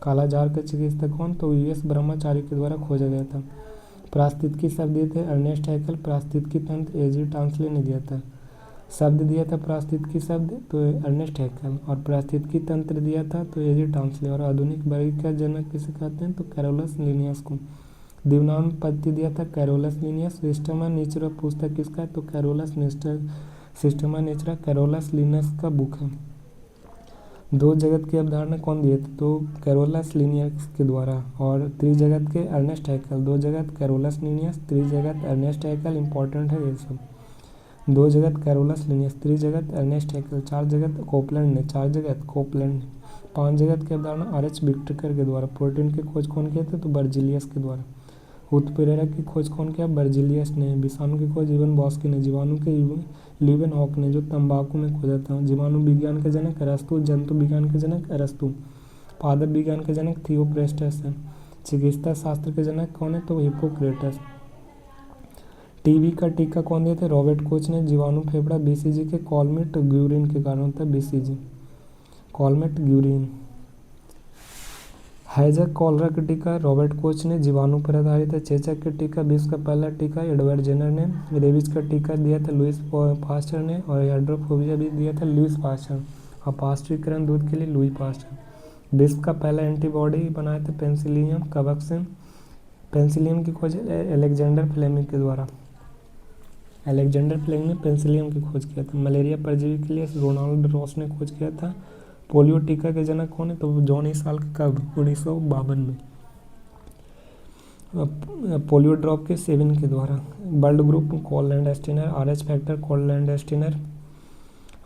कालाजार का चिकित्सा कौन? तो यूएस ब्रह्मचारी के द्वारा खोजा गया था। पारिस्थितिकी शब्द दिए थे अर्नेस्ट हैकेल। पारिस्थितिकी तंत्र एजी टांसले ने दिया था। शब्द दिया था पारिस्थितिकी शब्द तो अर्नेस्ट हैकेल, और पारिस्थितिकी तंत्र दिया था तो एजी टांसले। और आधुनिक वर्ग का जनक किसे कहते हैं? तो कैरोलस लिनियस को। दिवनाम पद्धति दिया था कैरोलस लिनियस। सिस्टमा नेचुरा पुस्तक किसका है? तो Carolus Systema Natura Carolus Linnaeus का बुक है। दो जगत की अवधारणा कौन दिए थे? तो कैरोलस लिनियस के द्वारा। और त्रिजगत के अर्नेस्ट हैकेल। दो जगत कैरोलस लिनियस, त्रिजगत अर्नेस्ट हैकेल, इंपॉर्टेंट है ये सब। दो जगत कैरोलस लिनियस, त्रिजगत अर्नेस्ट हैकेल, चार जगत कोपलैंड ने। चार जगत कोपलैंड ने। पांच जगत की अवधारणा आर.एच. विक्टकर के द्वारा। प्रोटीन की खोज कौन किए थे? तो बर्जीलियस के द्वारा। उत्प्रेरक की खोज कौन किया? बर्जीलियस ने। विषाणु की खोज इवन बॉस्की ने। जीवाणु के ल्यूवेन हॉक ने, जो तंबाकू में खोजा था। जीवाणु विज्ञान के जनक अरस्तु। जंतु विज्ञान के जनक अरस्तु। पादप विज्ञान के जनक थियोप्रेस्टस है। चिकित्सा शास्त्र के जनक कौन है? तो हिप्पोक्रेटस। टीबी का टीका कौन दिए थे? रॉबर्ट कोच ने। जीवाणु फेफड़ा बीसीजी के कॉलमेट ग्यूरिन के कारण होता है। BCG Calmette Guerin. हैजा कॉलरा का टीका रॉबर्ट कोच ने। जीवाणु पर आधारित है। चेचक का टीका विश्व का पहला टीका एडवर्ड जेनर ने। रेबीज का टीका दिया था लुइस पास्चर ने। और हाइड्रोफोबिया भी दिया था लुइस पास्चर। और पास्चरीकरण दूध के लिए लुई पास्चर। विश्व का पहला एंटीबॉडी बनाया था पेंसिलियम कवक से। पेंसिलियम की खोज अलेक्जेंडर फ्लेमिंग के द्वारा। अलेक्जेंडर फ्लेमिंग ने पेंसिलियम की खोज किया था। मलेरिया परजीवी के लिए रोनाल्ड रॉस ने खोज किया था। पोलियो टीका के जनक कौन है? तो जॉन ई साल का 1952 में। पोलियो ड्रॉप के सेवन के द्वारा। Blood group Karl Landsteiner. RH factor Karl Landsteiner.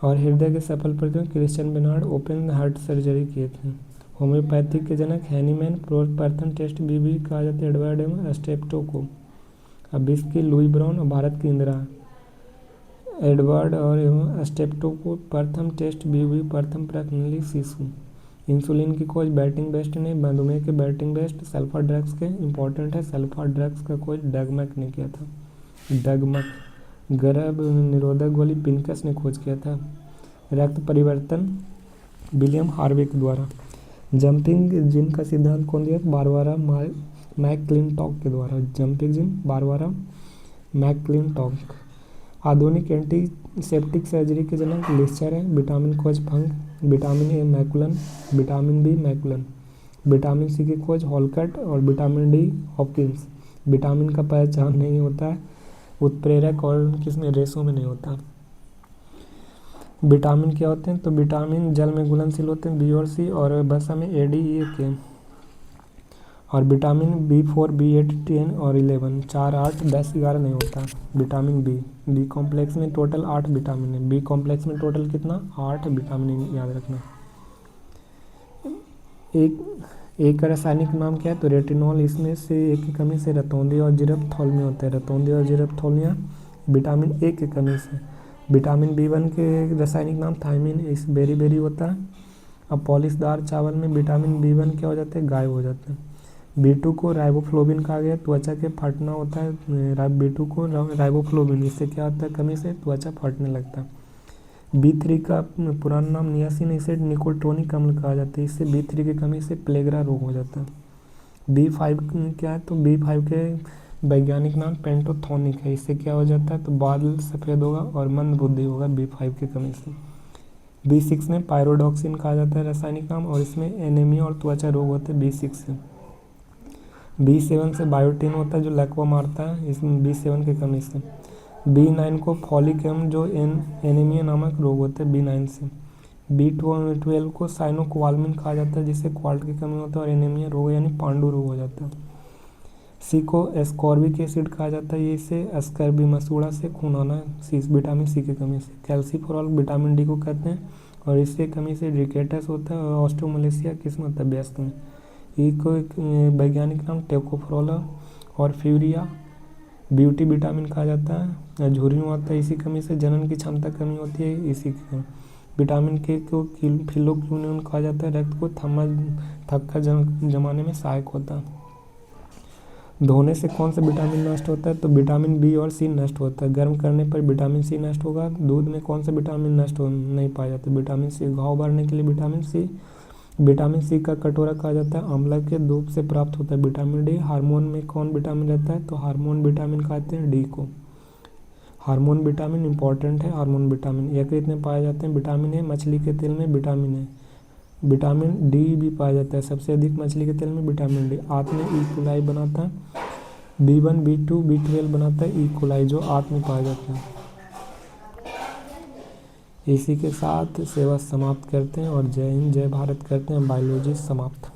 और हृदय के सफल प्रयोग Christiaan Barnard open heart surgery किए थे। होम्योपैथिक के जनक हैनीमैन। प्रथम टेस्ट भी कहा जाता है एडवर्ड एवं स्टेप्टो को। अब विश्व की लुई ब्राउन और भारत की इंदिरा। एडवर्ड और एवं स्टेप्टो को प्रथम टेस्ट भी प्रथम प्राकनली शिशु। इंसुलिन की खोज बैटिंग बेस्ट ने। मधुमेह के बैटिंग बेस्ट। सल्फा ड्रग्स के इंपॉर्टेंट है। सल्फा ड्रग्स का खोज डगमक ने किया था। डगमक। गर्भ निरोधक गोली पिनकस ने खोज किया था। रक्त परिवर्तन विलियम हार्वे के द्वारा। जंपिंग जिन का सिद्धांत कौन दिया? बारबारा मैकक्लिनटॉक के द्वारा। Jumping gene Barbara McClintock. आधुनिक एंटीसेप्टिक सर्जरी के जनक लिस्चर है। विटामिन खोज Funk. Vitamin A McCollum. Vitamin B McCollum. Vitamin C की खोज हॉलकट। और विटामिन डी हॉपकिंस। विटामिन का पहचान नहीं होता है उत्प्रेरक और किसमें? रेशों में नहीं होता। विटामिन क्या होते हैं? तो विटामिन जल में घुलनशील होते हैं, बी और सी, और वसा में ए डी ई के। और विटामिन B4 B8 10 और 11 4 8 10 11 नहीं होता। विटामिन बी कॉम्प्लेक्स में टोटल 8 विटामिन है। बी कॉम्प्लेक्स में टोटल कितना? 8 विटामिन, याद रखना। एक का रासायनिक नाम क्या है? तो रेटिनॉल। इसमें से एक की कमी से रतौंधी और जिरप्थोल्मिया होता है। रतौंधी और जिरप्थोल्मिया विटामिन ए की कमी से। विटामिन B1 के रासायनिक नाम थायमिन। इस बेरी बेरी होता है। अब पॉलिशदार चावल में विटामिन B1 क्या हो जाते हैं? गायब हो जाते हैं। B2 को राइबोफ्लोबिन कहा गया। त्वचा के फटना होता है। B2 को राइबोफ्लोबिन, इससे क्या होता है? कमी से त्वचा फटने लगता है। B3 का पुराना नाम नियासिन। इसे निकोटिनिक अम्ल कहा जाता है। इससे B3 की कमी से प्लेगरा रोग हो जाता है। B5 क्या है? तो B5 के वैज्ञानिक नाम पेंटोथोनिक है। इससे क्या हो जाता है? तो बादल सफ़ेद होगा और मंद बुद्धि होगा B5 की कमी से। B6 में पायरोडॉक्सिन कहा जाता है रासायनिक नाम, और इसमें एनीमिया और त्वचा रोग होते हैं B6 से। B7 से बायोटिन होता है जो लकवा मारता है, इसमें B7 की कमी से। B9 को फॉलिक एवं जो एनीमिया नामक रोग होते हैं B9 से। B12 को साइनोक्वालमिन कहा जाता है जिससे क्वाल्ट की कमी होता है और एनीमिया रोग यानी पांडु रोग हो जाता है। सी को एस्कॉर्बिक एसिड कहा जाता है, ये इसे अस्कर्बी मसूड़ा से खून आना, सी विटामिन सी की कमी से। कैल्सिफेरॉल विटामिन डी को कहते हैं और इससे कमी से रिकेटस होता है और ऑस्टियोमलेशिया किस्म होता है व्यस्क में। ई को एक वैज्ञानिक नाम टेकोफेरोला और फ्यूरिया ब्यूटी विटामिन कहा जाता है, झुर्रियों आता है इसी कमी से। जनन की क्षमता कमी होती है इसी की कमी। विटामिन के को फिलोक्विनोन कहा जाता है, रक्त को थक्का जमाने में सहायक होता है। धोने से कौन सा विटामिन नष्ट होता है, तो विटामिन बी और सी नष्ट होता है। गर्म करने पर विटामिन सी नष्ट होगा। दूध में कौन सा विटामिन नष्ट हो नहीं पाया जाता, विटामिन सी। घाव भरने के लिए विटामिन सी का कटोरा कहा जाता है, आंवला के धूप से प्राप्त होता है। विटामिन डी, हार्मोन में कौन विटामिन रहता है, तो हार्मोन विटामिन कहते हैं डी को। हार्मोन विटामिन इंपॉर्टेंट है, हार्मोन विटामिन। यकृत में पाए जाते हैं विटामिन ए, मछली के तेल में विटामिन ए। विटामिन डी भी पाया जाता है सबसे अधिक मछली के तेल में विटामिन डी। आंत में ई कोलाई बनाता है, B1 B2 B12 बनाता है ई कोलाई जो आंत में पाया जाता है। इसी के साथ सेवा समाप्त करते हैं और जय हिंद जय भारत करते हैं। बायोलॉजी समाप्त।